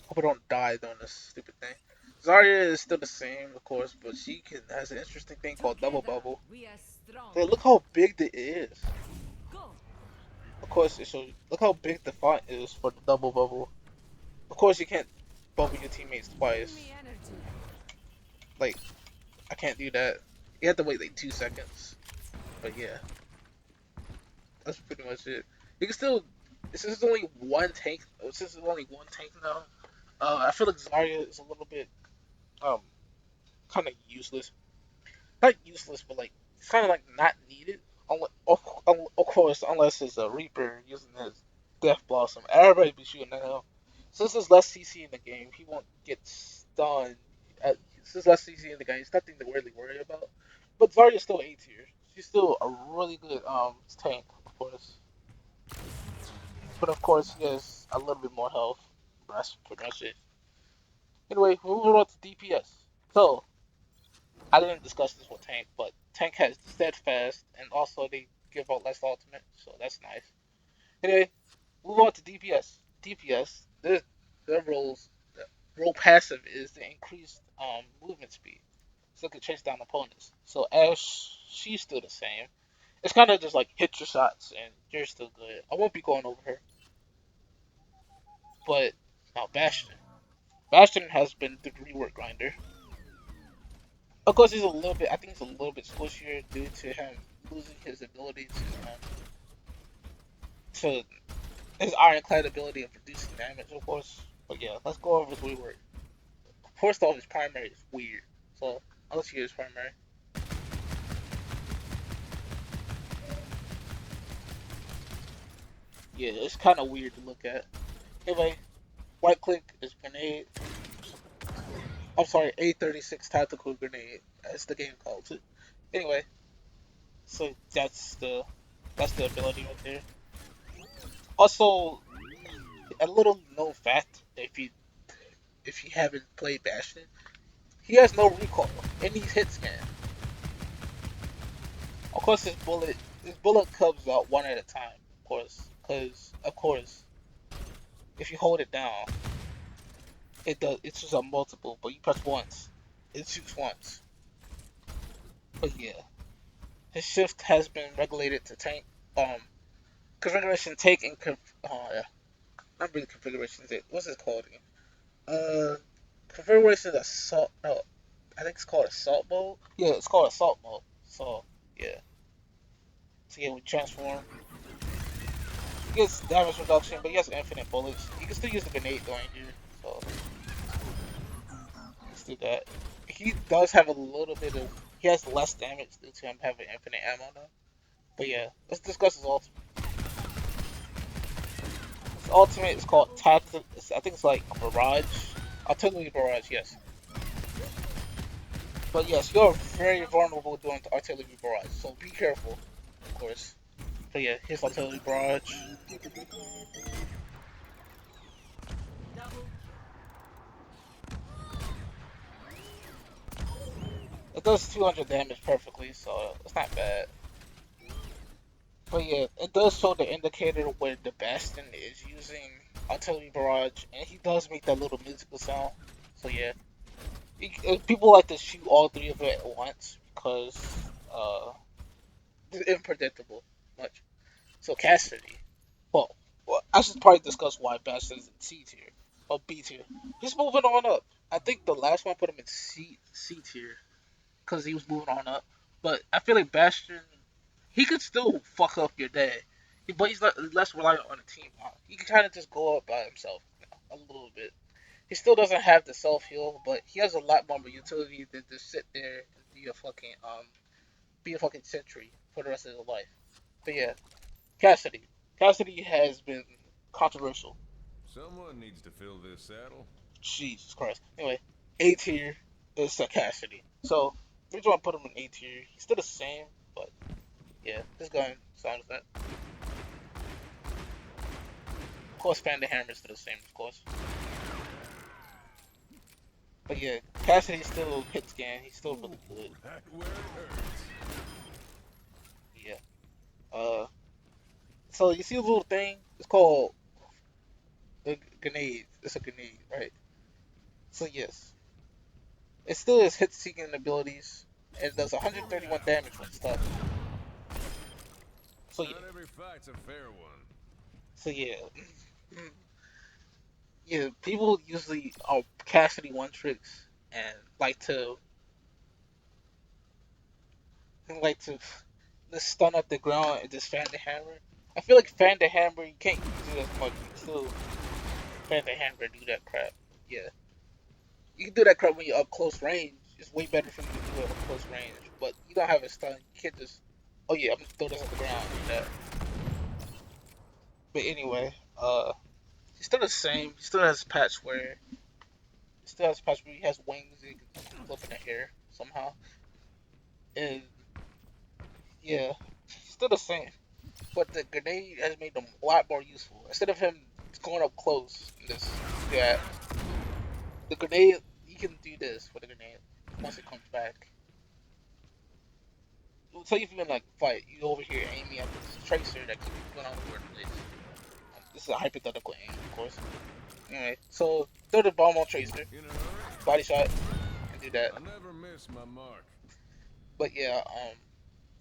Hope I don't die doing this stupid thing. Zarya is still the same, of course, but she has an interesting thing called double Together bubble. we are strong. Hey, look how big it is. Go. Of course, it shows. Look how big the font is for the double bubble. Of course, you can't bubble your teammates Bring twice. me energy. Like, I can't do that. You have to wait like 2 seconds. But yeah, that's pretty much it. You can still. This is only one tank. Since it's only one tank now, I feel like Zarya is a little bit um kind of useless. Not useless, but like it's kind of like not needed. Of course, unless it's a Reaper using his Death Blossom, everybody be shooting at him. Since there's less CC in the game, he won't get stunned. Since less CC in the game, it's nothing to really worry about. But Zarya's still A tier. She's still a really good tank, of course. But of course, he has a little bit more health. That's pretty much it. Anyway, moving on to DPS. So I didn't discuss this with Tank, but Tank has Steadfast, and also they give out less ultimate, so that's nice. Anyway, move on to DPS. DPS, their role passive is the increased movement speed, so it can chase down opponents. So Ash, she's still the same. It's kind of just like hit your shots, and you're still good. I won't be going over her, but now Bastion. Bastion has been the rework grinder. Of course, he's a little bit. I think he's a little bit squishier due to him losing his ability to his ironclad ability of reducing damage, of course. But yeah, let's go over his rework. First off, his primary is weird, so let's use his primary. Yeah, it's kind of weird to look at. Anyway, right click is grenade. I'm sorry, A36 tactical grenade, as the game calls it. Anyway, so that's the ability right there. Also, a little known fact, if you haven't played Bastion, he has no recoil, and he's hit scan. Of course, his bullet comes out one at a time. Of course, because of course, if you hold it down, it does. It shoots out multiple, but you press once, it shoots once. But yeah, his shift has been regulated to tank. Configuration take and yeah, not really configuration. What's it called again? Uh, configuration assault. No, I think it's called assault mode. Yeah, it's called assault mode. So yeah. So yeah, we transform. He gets damage reduction, but he has infinite bullets. You can still use the grenade during here. So let's do that. He does have a little bit of. He has less damage due to him having infinite ammo now. But yeah, let's discuss his ultimate. His ultimate is called Tactic. I think it's like Barrage. Artillery Barrage, yes. But yes, you're very vulnerable during the Artillery Barrage, so be careful, of course. But yeah, here's Artillery Barrage. Double It does 200 damage perfectly, so it's not bad. But yeah, it does show the indicator where the Bastion is using Artillery Barrage, and he does make that little musical sound. So yeah, people like to shoot all three of it at once because it's unpredictable much. So Cassidy, well, I should probably discuss why Bastion is in C tier or B tier. He's moving on up. I think the last one put him in C tier. because he was moving on up. But I feel like Bastion, he could still fuck up your day, but he's less reliant on a team now. He can kind of just go up by himself, a little bit. He still doesn't have the self heal, but he has a lot more utility than just sit there and be a fucking sentry for the rest of his life. But yeah, Cassidy. Cassidy has been controversial. Someone needs to fill this saddle. Jesus Christ. Anyway, A tier is Cassidy. So, the reason why I put him in A tier, he's still the same, but yeah, this guy sounds that. Of course, Fan the Hammer is still the same, of course. But yeah, Cassidy still hit scan. He's still really good. That where it hurts. Yeah. So you see a little thing? It's called a grenade. It's a grenade, right? So yes, it still has hit seeking abilities and does 131 damage when stuck. So yeah. Not every fight's a fair one. So yeah. Yeah, people usually Cassidy one tricks and like to just stun up the ground and just fan the hammer. I feel like fan the hammer you can't use it as much. You can still fan the hammer and do that crap. Yeah, you can do that crap when you're up close range. It's way better for you to do it up close range. But you don't have a stun. You can't just I'm gonna throw this on the ground and do that. But anyway, he's still the same. He still has patch where he has wings and he can flip in the air somehow. And yeah, still the same. But the grenade has made him a lot more useful. Instead of him going up close and just yeah, the grenade you can do this with the grenade once it comes back. So if you're in like fight, you over here aiming at this tracer that keeps going all over the place. This is a hypothetical aim, of course. Anyway, so throw the bomb on tracer, body shot, and do that. I never miss my mark. But yeah,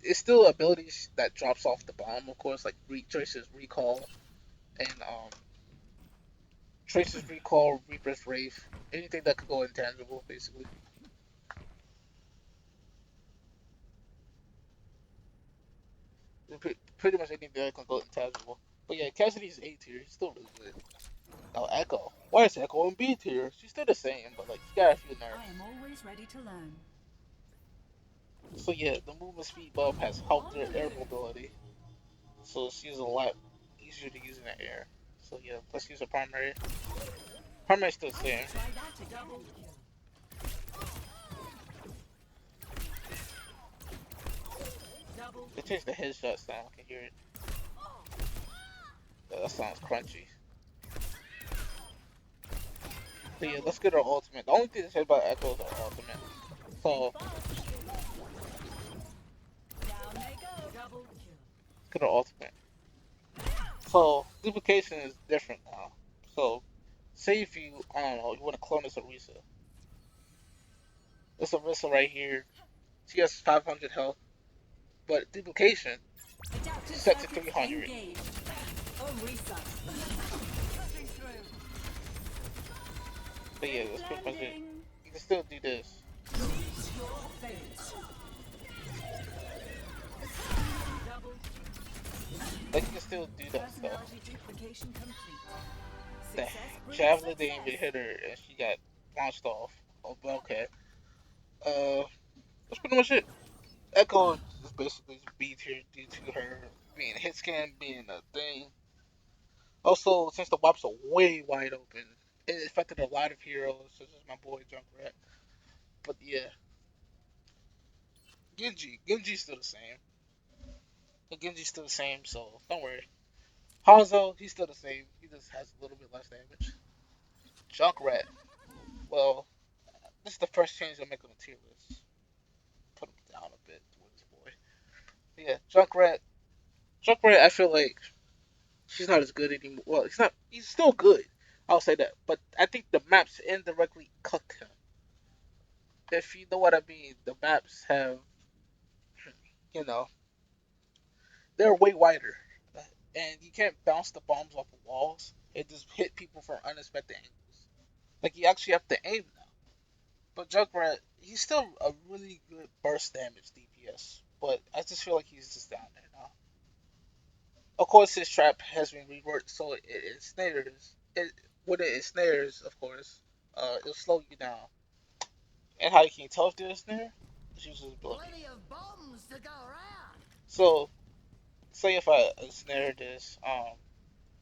it's still abilities that drops off the bomb, of course, like Tracer's Recall and Tracer's Recall, Reaper's Wraith, anything that could go intangible, basically. Pretty much anything that can go intangible. But yeah, Cassidy's A tier, he's still really good. Now Echo, why is Echo in B tier? She's still the same, but like she got a few nerfs. I am always ready to learn. So yeah, the movement speed buff has helped her air mobility. So she's a lot easier to use in the air. So yeah, let's use her primary. Primary's still the same. They changed the headshot sound, I can hear it. Yeah, that sounds crunchy. So yeah, let's get our ultimate. The only thing to say about Echo is our ultimate. So get our ultimate. So duplication is different now. So say if you I don't know, you want to clone this Arisa. This Arisa right here. She has 500 health. But duplication set to 300. But yeah, that's pretty much it. You can still do this. Like you can still do that stuff. The javelin didn't even hit her and she got launched off. Oh, but okay. That's pretty much it. Echo is basically B tier due to her being hit scan being a thing. Also, since the wipes are way wide open, it affected a lot of heroes, such as my boy Junkrat. But yeah, Genji's still the same. And Genji's still the same, so don't worry. Hanzo, he's still the same. He just has a little bit less damage. Junkrat, well, this is the first change I'm making on the tier list. Put him down a bit with this boy. But yeah, Junkrat, I feel like she's not as good anymore. Well, he's not. He's still good. I'll say that. But I think the maps indirectly cooked him. If you know what I mean, the maps have, you know, they're way wider, and you can't bounce the bombs off the walls. It just hit people from unexpected angles. Like you actually have to aim now. But Junkrat, he's still a really good burst damage DPS, but I just feel like he's just down there now. Of course, his trap has been reworked, so it ensnares. When it ensnares, of course, it'll slow you down. And how you can tell if there's a snare? It's uses ability. Plenty of bombs to go around. So, say if I snare this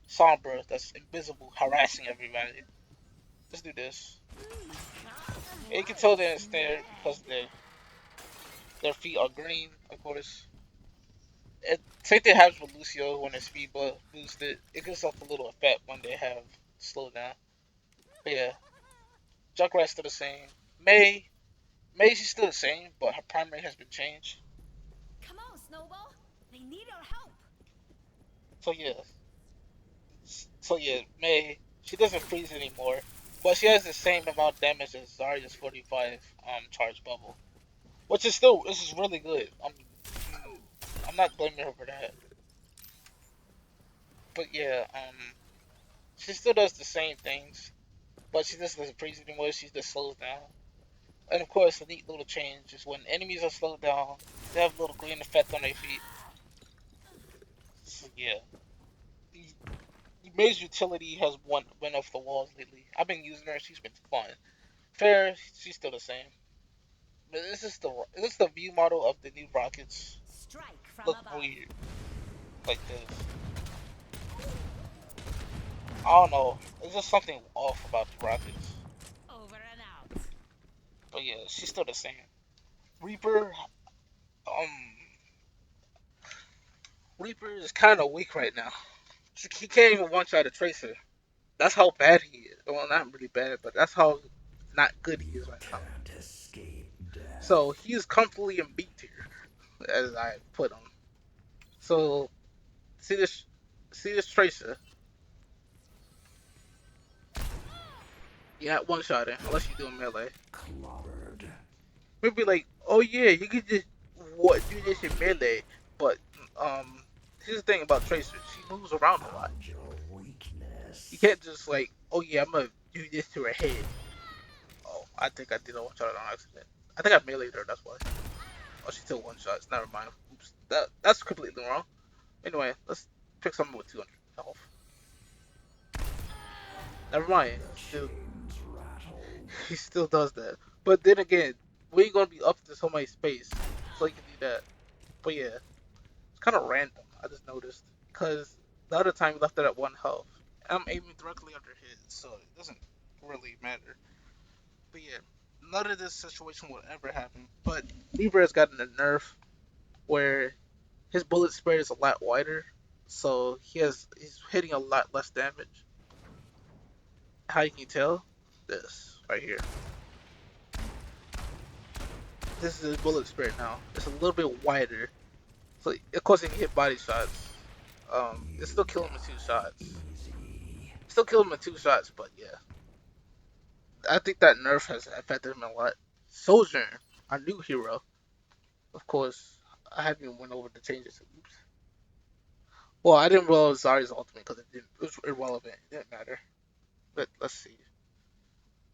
Sombra that's invisible, harassing everybody. Just do this. And you can tell they're ensnared because their feet are green, of course. Same thing happens with Lucio when their speed boosted. It gives off a little effect when they have slowed down. But yeah, Junkrat's still the same. May she's still the same, but her primary has been changed. Come on, Snowball. They need our help. So yeah, May she doesn't freeze anymore, but she has the same amount of damage as Zarya's 45 charge bubble, which is still this is really good. I'm not blaming her for that. But yeah, she still does the same things, but she just doesn't freeze anymore. She just slows down. And of course, a neat little change is when enemies are slowed down, they have a little green effect on their feet. So yeah, May's utility has went off the walls lately. I've been using her; she's been fun. Fair, she's still the same. But this is the view model of the new rockets. Strike from Look above. weird like this. I don't know. There's just something off about the rockets. Over and out. But yeah, she's still the same. Reaper, um, Reaper is kind of weak right now. He can't even one shot a tracer. That's how bad he is. Well, not really bad, but that's how not good he is right now. Can't escape death. So he's comfortably in B tier, as I put him. So see this tracer. You're not one shotting unless you're doing melee. Clobbered. Maybe like, oh yeah, you could just do this in melee, but here's the thing about Tracer, she moves around a lot. Your weakness. You can't just like, oh yeah, I'm gonna do this to her head. Oh, I think I did a one shot on accident. I think I meleeed her, that's why. Oh, she took one shots. Never mind. Oops, that's completely wrong. Anyway, let's pick someone with 200 health. Never mind. Still, Chains rattle. he still does that. But then again, we ain't gonna be up to somebody's space, so you can do that. But yeah, it's kind of random. I just noticed because the other time we left it at 1 health. I'm aiming directly under his, so it doesn't really matter. But yeah, none of this situation will ever happen. But Weaver has gotten a nerf where his bullet spread is a lot wider, so he's hitting a lot less damage. How you can tell? This right here. This is his bullet spread now. It's a little bit wider, so of course he can hit body shots. It still kill him in 2 shots. Still kill him in 2 shots, but yeah. I think that nerf has affected him a lot. Sojourn, our new hero. Of course, I haven't even went over the changes. Oops. Well, I didn't roll Zarya's ultimate because it was irrelevant. It didn't matter. But let's see.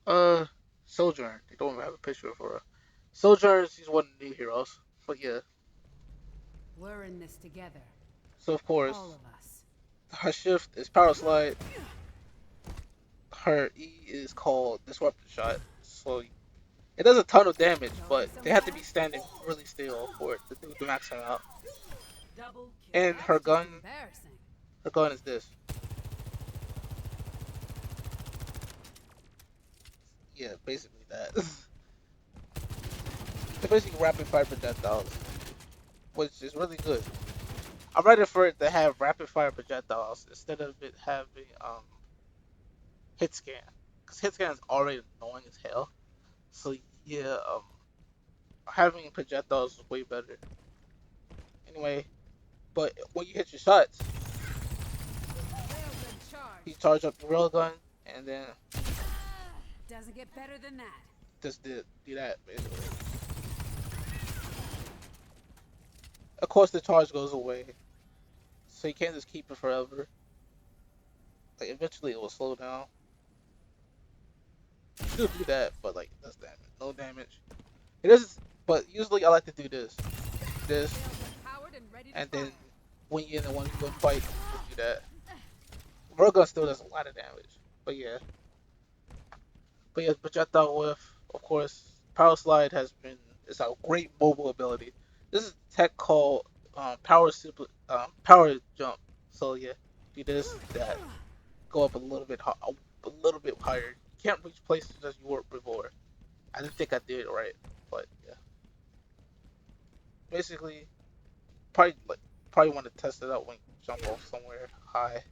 Sojourn. They don't even have a picture for her. Sojourn, she's one of the new heroes. But yeah. We're in this together. So of course, All of us. her shift is power slide. Her E is called disruptor shot. So it does a ton of damage, but they have to be standing really still for it to do the max out. And her gun is this. Yeah, basically that. They're basically rapid fire projectiles, which is really good. I'm ready for it to have rapid fire projectiles instead of it having hit scan, because hit scan is already annoying as hell. So yeah, having projectiles is way better. Anyway, but when you hit your shots, you charge up your railgun, and then Doesn't get better than that. just do that basically. Of course, the charge goes away, so you can't just keep it forever. Like eventually, it will slow down. You still do that, but like that's damage. no damage. It does, but usually I like to do this, Powered and ready to and fire. then when you're in the 1v1 fight, you do that. Railgun still does a lot of damage, but yeah. But I thought with, of course, Power Slide it's a great mobile ability. This is tech called power jump. So yeah, do this, that, go up a little bit higher. You can't reach places as you were before. I didn't think I did it right, but yeah. Basically, probably want to test it out when you jump off somewhere high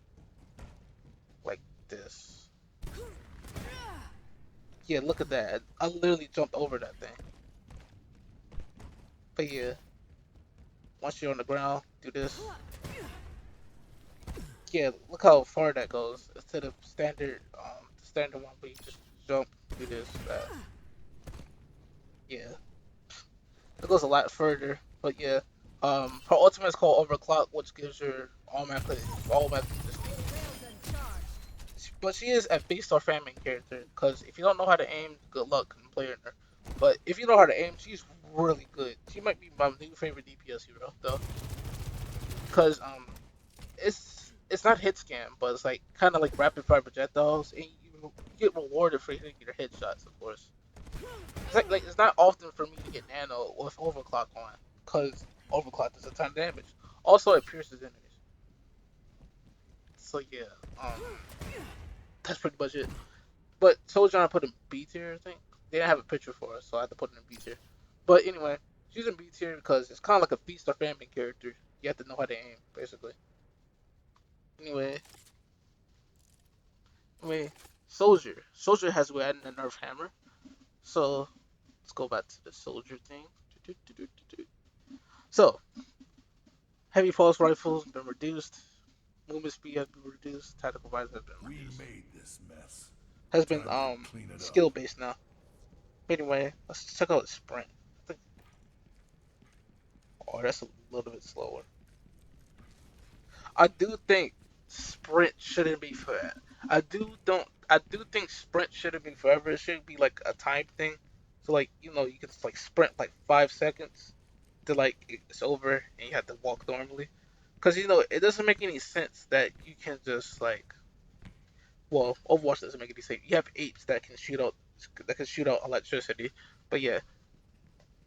like this. Yeah, look at that. I literally jumped over that thing. But yeah, once you're on the ground, do this. Yeah, look how far that goes. Instead of standard one where you just jump, do this, that. Yeah, it goes a lot further. But yeah, her ultimate is called Overclock, which gives her automatically defeat. But she is a beast or famine character, because if you don't know how to aim, good luck playing her. But if you know how to aim, she's really good. She might be my new favorite DPS hero, though, because it's not hit scan, but it's like kind of like rapid fire projectiles, and you get rewarded for hitting your headshots, of course. It's like it's not often for me to get nano with overclock on, because overclock does a ton of damage. Also, it pierces enemies. So yeah, that's pretty much it. But Soldier I put in B tier, I think. They didn't have a picture for us, so I had to put it in B tier. But anyway, she's in B tier because it's kind of like a feast or famine character. You have to know how to aim, basically. Anyway, Soldier. Soldier has we added a nerf hammer. So let's go back to the Soldier thing. So heavy pulse rifles have been reduced. Movement speed has been reduced. Tactical visor has been We reduced. made this mess. Has been Time to clean it up. skill based now. Anyway, let's check out sprint. I think, oh, that's a little bit slower. I do think sprint shouldn't be for that. I do think sprint shouldn't be forever. It should be like a time thing. So like you can just like sprint like 5 seconds to like it's over and you have to walk normally. Cause it doesn't make any sense that you can just like Overwatch doesn't make any sense. You have apes that can shoot out electricity. But yeah,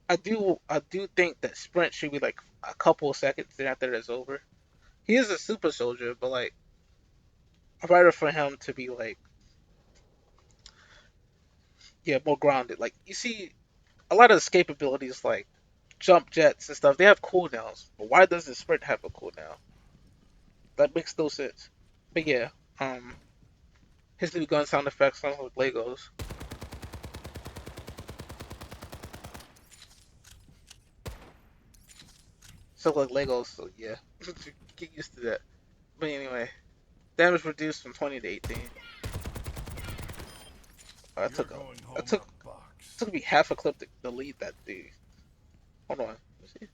I do think that sprint should be like a couple of seconds and after it's over. He is a super soldier, but like I'd rather for him to be like more grounded. Like you see a lot of escape abilities like jump jets and stuff, they have cooldowns. But why doesn't sprint have a cooldown? That makes no sense. But yeah, his new gun sound effects sound like Legos. Sound like Legos, so yeah. Get used to that. But anyway, damage reduced from 20 to 18. I You're took going home I in took a box. took me half a clip to delete that dude. Hold on. Let's see.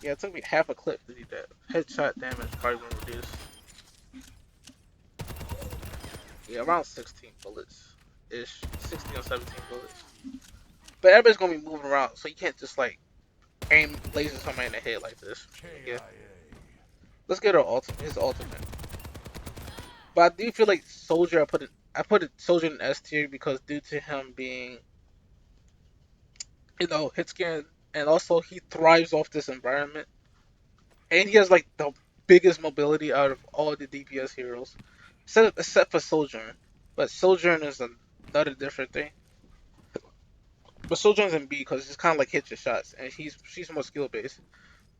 Yeah, it took me half a clip to delete that. Headshot damage probably been reduced. Yeah, around 16 bullets ish. 16 or 17 bullets. But everybody's gonna be moving around, so you can't just like aim laser somebody in the head like this. Yeah. KIA. Let's get his ultimate. But I do feel like Soldier I put Soldier in S tier because due to him being hit scan, and also he thrives off this environment. And he has like the biggest mobility out of all the DPS heroes. Except for Sojourn. But Sojourn is another different thing. But Sojourn's in B because it's kind of like hit your shots, and she's more skill based.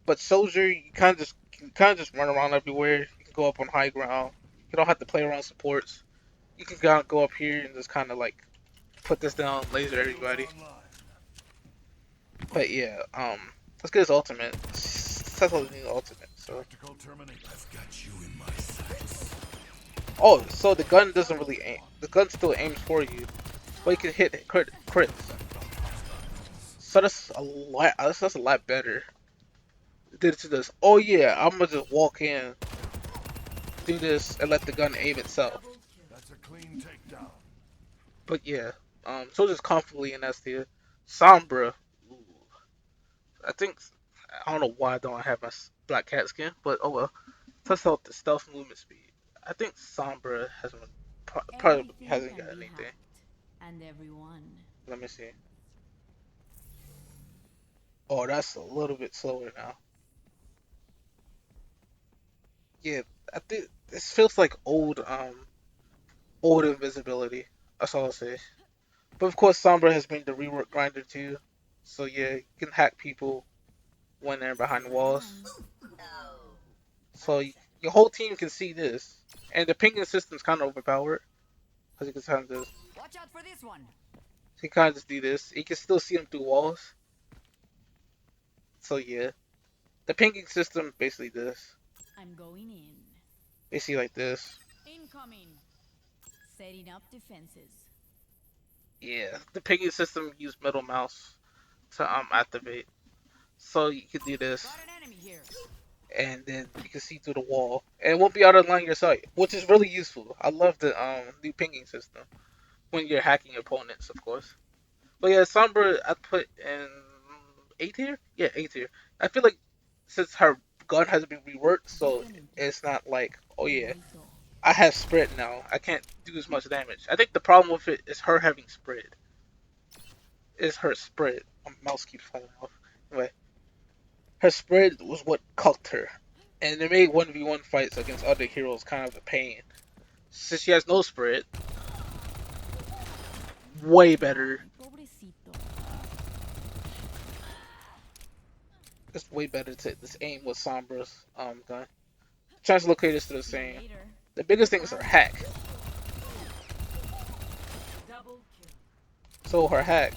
But Soldier, you kind of just run around everywhere. You can go up on high ground. You don't have to play around supports. You can go up here and just kind of like put this down, laser everybody. But yeah, let's get his ultimate. That's all the new ultimate. So. Tactical terminate. I've got you in my sights. Oh, so the gun doesn't really aim. The gun still aims for you, but you can hit crits. So that's a lot. That's a lot better. Did to this. Oh yeah, I'm gonna just walk in, do this, and let the gun aim itself. That's a clean takedown. But yeah, Soldier's comfortably in S tier. Sombra, ooh, I think I don't know why I don't have my black cat skin, but oh well. Test out the stealth movement speed. I think Sombra hasn't probably Everything hasn't can got be anything. hacked. And everyone. Let me see. Oh, that's a little bit slower now. Yeah, I think this feels like old invisibility. That's all I'll say. But of course, Sombra has been the rework grinder too. So yeah, you can hack people when they're behind the walls. Fun. So your whole team can see this, and the pinging system's kind of overpowered because you can kind of just Watch out for this one. you can kind of just do this. You can still see them through walls. So yeah, the pinging system basically this, I'm going in. basically like this. Incoming. Setting up defenses. Yeah, the pinging system use middle mouse to activate. So you can do this, Got an enemy here. and then you can see through the wall, and it won't be out of line of your sight, which is really useful. I love the new pinging system when you're hacking opponents, of course. But yeah, Sombra I put in A tier. Yeah, A tier. I feel like since her gun has been reworked, so it's not like oh Here yeah, we go. I have spread now. I can't do as much damage. I think the problem with it is her having spread. Is her spread. My mouse keeps falling off. Anyway, her spread was what cucked her, and it made 1v1 fights against other heroes kind of a pain. Since she has no spread, way better. Pobrecito. It's way better to just aim with Sombra's gun. Translocator is still the See you same. later. The biggest thing is her hack. Double kill. So her hack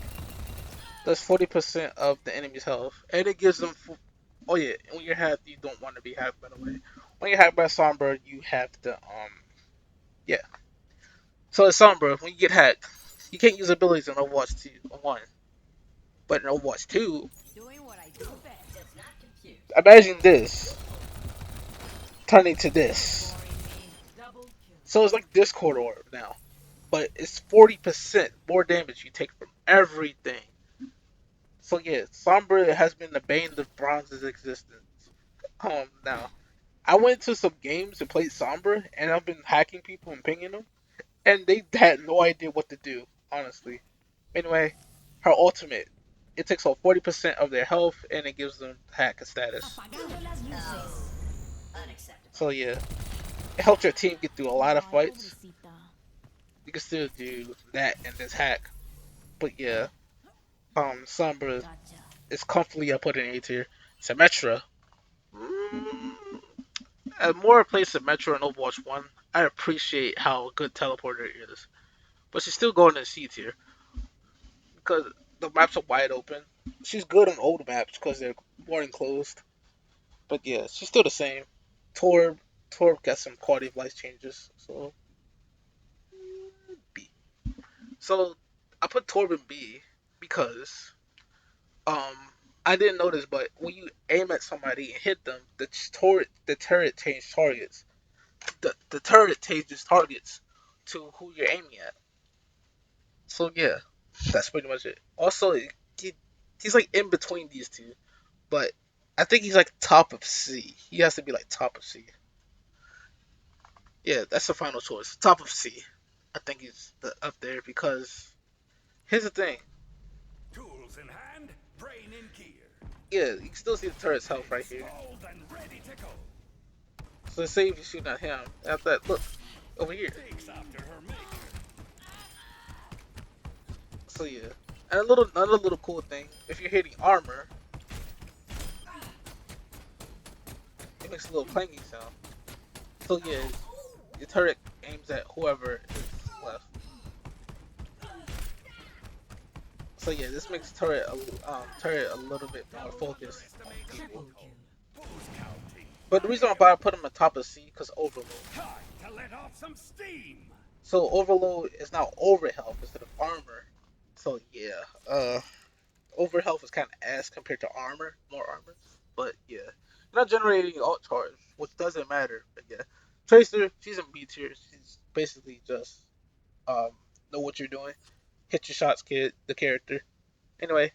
does 40% of the enemy's health, and it gives them. Oh yeah, when you're hacked, you don't want to be hacked by the way. When you're hacked by Sombra, you have to yeah. So it's Sombra. When you get hacked, you can't use abilities in Overwatch 2 1, but in Overwatch 2, Doing what I do best. Does not compute. imagine this turning to this. Boring me. Double kill. So it's like Discord Orb now, but it's 40% more damage you take from everything. So yeah, Sombra has been the bane of Bronze's existence. Now I went to some games and played Sombra, and I've been hacking people and pinging them, and they had no idea what to do, honestly. Anyway, her ultimate, it takes off 40% of their health, and it gives them hack status. Apagando las luces. Unacceptable. So yeah, it helps your team get through a lot of Ay, fights. pobrecita. You can still do that and this hack, but yeah, Sombra Gotcha. is comfortably I put in A tier. Symmetra. Mm, as more I play Symmetra in Overwatch 1, I appreciate how good Teleporter is. But she's still going in C tier because the maps are wide open. She's good on old maps because they're more enclosed. But yeah, she's still the same. Torb, Torb got some quality of life changes, so B. So I put Torb in B because um I didn't notice, but when you aim at somebody and hit them, the turret changes targets. The turret changes targets to who you're aiming at. So yeah, that's pretty much it. Also, he's like in between these two, but I think he's like top of C. He has to be like top of C. Yeah, that's the final choice. Top of C. I think he's up there because here's the thing. Tools in hand, brain in gear. Yeah, you can still see the turret's health right here. Installed and ready to go. So let's say if you shoot at him, after that, look over here. Takes after her maker. So yeah, and another little cool thing. If you're hitting armor, it makes a little clanging sound. So yeah, your turret aims at whoever is left. So yeah, this makes turret a little bit more focused. Triple kill. Who's counting? But the reason why I put him on top of C because overload. Time to let off some steam. So overload is now over health instead of armor. So yeah, over health is kind of ass compared to armor, more armor. But yeah, you're not generating alt charge, which doesn't matter. But yeah, Tracer, she's in B tier. She's basically just know what you're doing. Hit your shots, kid. The character. Anyway,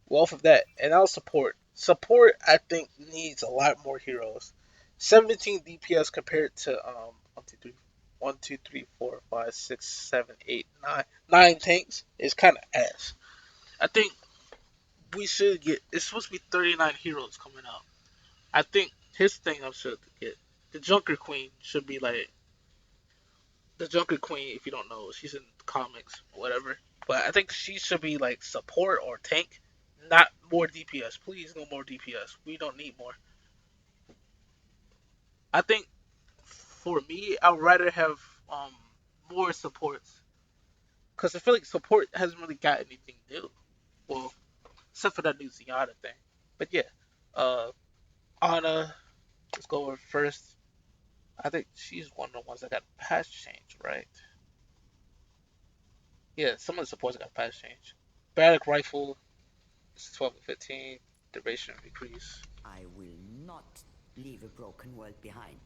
well, off of that, and now support. Support, I think, needs a lot more heroes. 17 DPS compared to 9 tanks is kind of ass. I think we should get. It's supposed to be 39 heroes coming out. I think his thing I should get the Junker Queen should be like the Junker Queen. If you don't know, she's in comics, or whatever. But I think she should be like support or tank, not more DPS. Please, no more DPS. We don't need more. I think for me, I'd rather have more supports because I feel like support hasn't really got anything new. Well, except for that new Zenyatta thing. But yeah, uh, Ana, let's go over first. I think she's one of the ones that got patch change, right? Yeah, some of the supports got patch change. Barrack rifle is 12 and 15. Duration increase. I will not leave a broken world behind.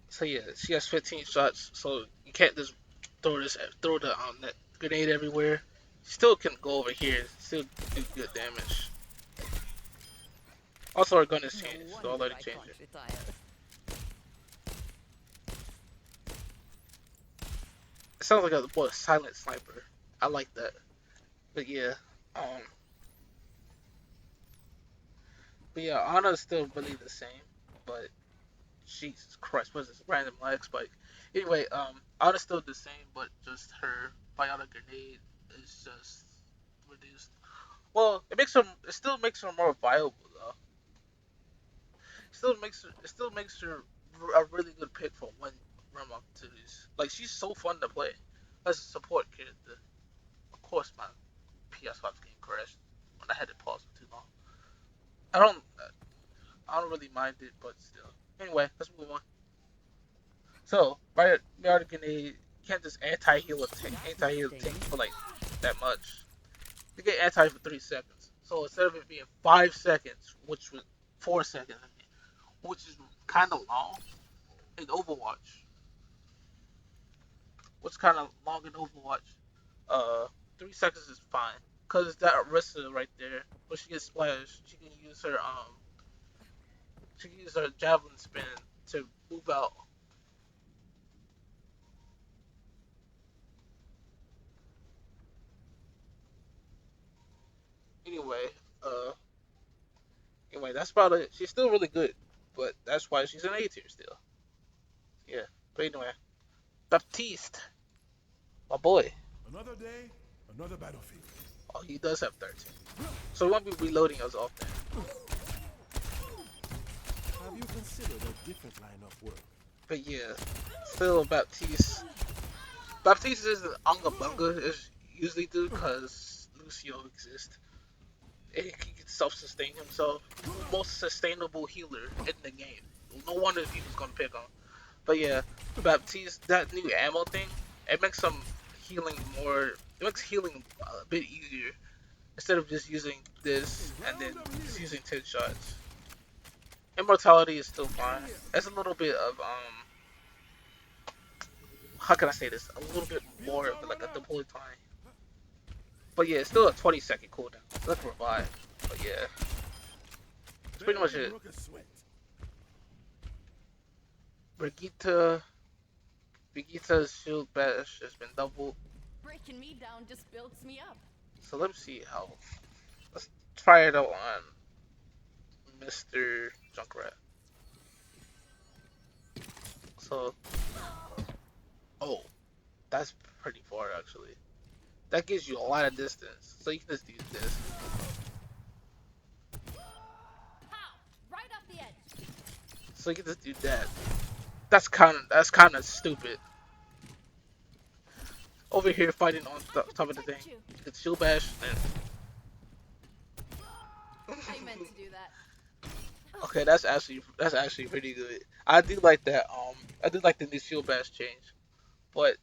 So yeah, she has 15 shots, so you can't just throw the that grenade everywhere. Still can go over here, still do good damage. Also, our gun is changed, so I'll let it change it. It sounds like a silent sniper. I like that. But yeah, um, but yeah, Ana's still really the same. But Jesus Christ, what is this random lag spike? Anyway, Ana's still the same, but just her bionic grenade is just reduced. Well, it still makes her more viable though. It still makes her a really good pick for one realm opportunities. Like she's so fun to play as a support character. Of course, my PS5 game crashed when I had to pause for too long. I don't I don't really mind it, but still. Anyway, let's move on. So, right grenade can't just anti-heal a tank for like that much. You get anti for 3 seconds. So instead of it being 5 seconds, which was 4 seconds, which is kind of long in Overwatch. What's kind of long in Overwatch? 3 seconds is fine. Cause that Arisa right there, when she gets splashed, she can use her javelin spin to move out. Anyway, uh, that's about it. She's still really good, but that's why she's an A tier still. Yeah, but anyway, Baptiste, my boy. Another day, another battlefield. Oh, he does have 13, so he won't be reloading as often. Have you considered a different line of work? But yeah, still Baptiste. Baptiste isn't Unga Bunga as usually do because Lucio exists. And he can self-sustain himself. Most sustainable healer in the game. No wonder he was gonna pick on. But yeah, Baptiste, that new ammo thing, it makes some healing more. It makes healing a bit easier instead of just using this and then just using 10 shots. Immortality is still fine. It's a little bit of how can I say this? A little bit more of like a deploy time. But yeah, it's still a 20-second cooldown. Let's revive. But yeah, that's pretty much it. Brigitte's shield bash has been doubled. Breaking me down just builds me up. So let me see how. Let's try it out on Mr. Junkrat. So, oh, that's pretty far actually. That gives you a lot of distance, so you can just use this. Pow! Right off the edge. So you can just do that. That's kind of stupid. Over here fighting on top of the thing. You can shield bash and. I meant to do that. Okay, that's actually pretty good. I do like that. I do like the new shield bash change, but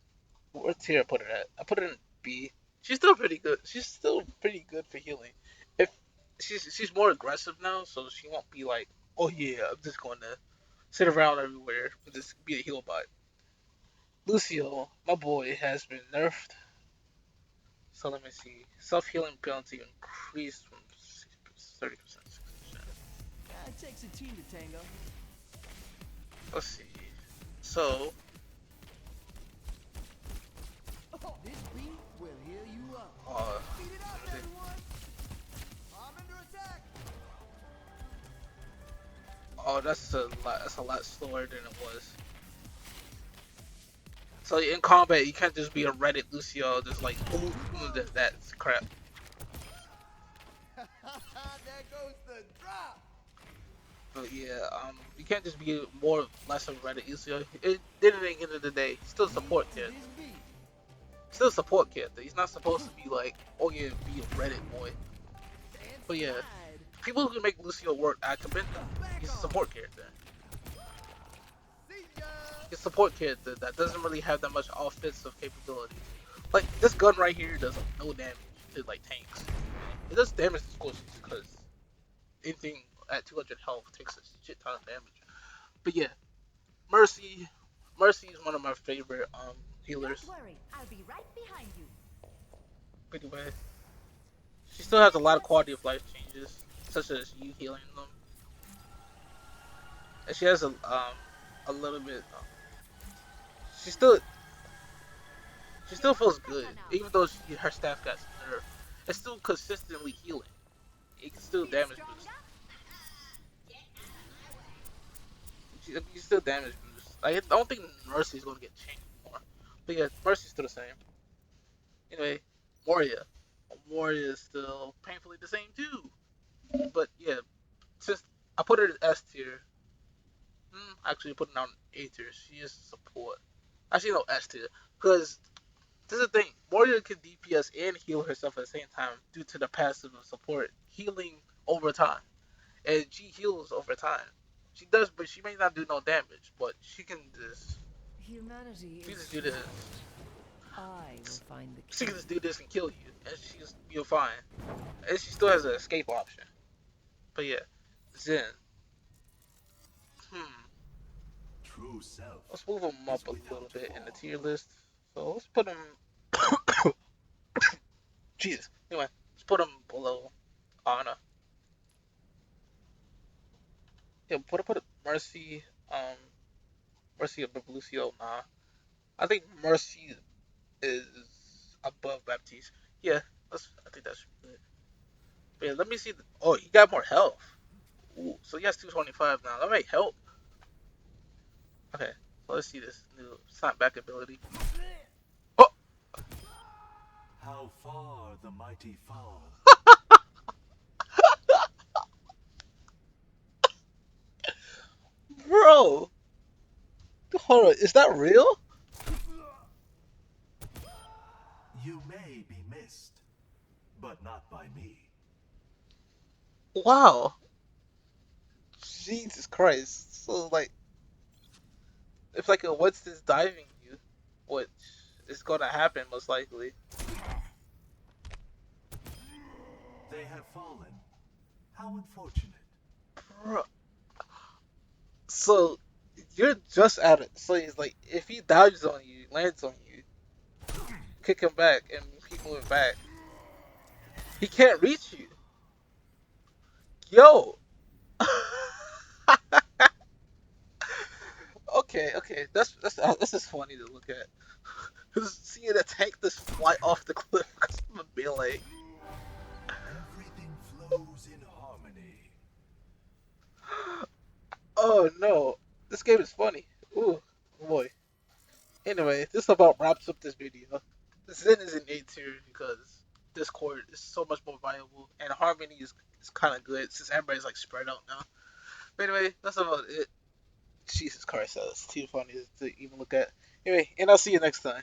what tier I put it at? I put it in B. She's still pretty good. She's still pretty good for healing. If she's more aggressive now, so she won't be like, oh yeah, I'm just going to sit around everywhere and just be a heal bot. Lucio, my boy, has been nerfed. So let me see. Self healing penalty increased from 30% to 60%. It takes a team to tango. Let's see. So, This beat will heal you up. uh, Beat it up, everyone! I'm under attack! oh, that's a lot. That's a lot slower than it was. So in combat, you can't just be a Reddit Lucio, just like, ooh, that's crap. There goes the drop! But yeah, you can't just be more less of Reddit Lucio. It did it at the end of the day. He's still a support kid. This beat. Still a support character. He's not supposed to be like, oh yeah, be a Reddit boy. But yeah, people who can make Lucio work, I commend them. He's a support character. He's a support character that doesn't really have that much offensive capabilities. Like, this gun right here does no damage to, like, tanks. It does damage to squishies, because anything at 200 health takes a shit ton of damage. But yeah, Mercy is one of my favorite healers. Don't worry, I'll be right behind you. Anyway, she still has a lot of quality of life changes, such as you healing them, and she has a little bit. She still feels good, even though her staff got nerfed. It's still consistently healing. It can still damage boost. You still damage boost. I don't think Mercy's gonna get changed more, but yeah, Mercy's still the same. Anyway, Moria. Moria is still painfully the same too. But yeah, since I put her in S tier, actually putting her on A tier. She is support. Actually, no, S tier, because this is the thing. Moria can DPS and heal herself at the same time due to the passive of support, healing over time, and she heals over time. She does, but she may not do no damage, but she can just. Humanity She is just do this. I will find the She key. can just do this and kill you, and you're fine. And she still has an escape option. But yeah, Zen. True self. Let's move him up a little bit in the tier list. So let's put him. Jesus. Anyway, let's put him below Ana. Yeah, put Mercy. Mercy above Lucio. Nah, I think Mercy is above Baptiste. Yeah, I think that's good. But yeah, let me see. Oh, he got more health. Ooh, so he has 225 now. That might help. Okay, so let's see this new snapback ability. Oh, How far the mighty fall. bro. Hold on, is that real? You may be missed, but not by me. Wow. Jesus Christ. So like, if like a Winston's diving you, which is gonna happen most likely. They have fallen. How unfortunate. Bro. So you're just at it. So he's like, if he dives on you, lands on you, kick him back, and keep moving back, he can't reach you. Yo. Okay, this is funny to look at. Seeing a tank just fly off the cliff because of a melee. Everything flows in harmony. Oh no, this game is funny. Ooh, boy. Anyway, this about wraps up this video. Zen is in A tier because Discord is so much more viable, and Harmony is kind of good since everybody's like spread out now. But anyway, that's about it. Jesus Christ, that's too funny to even look at. Anyway, and I'll see you next time.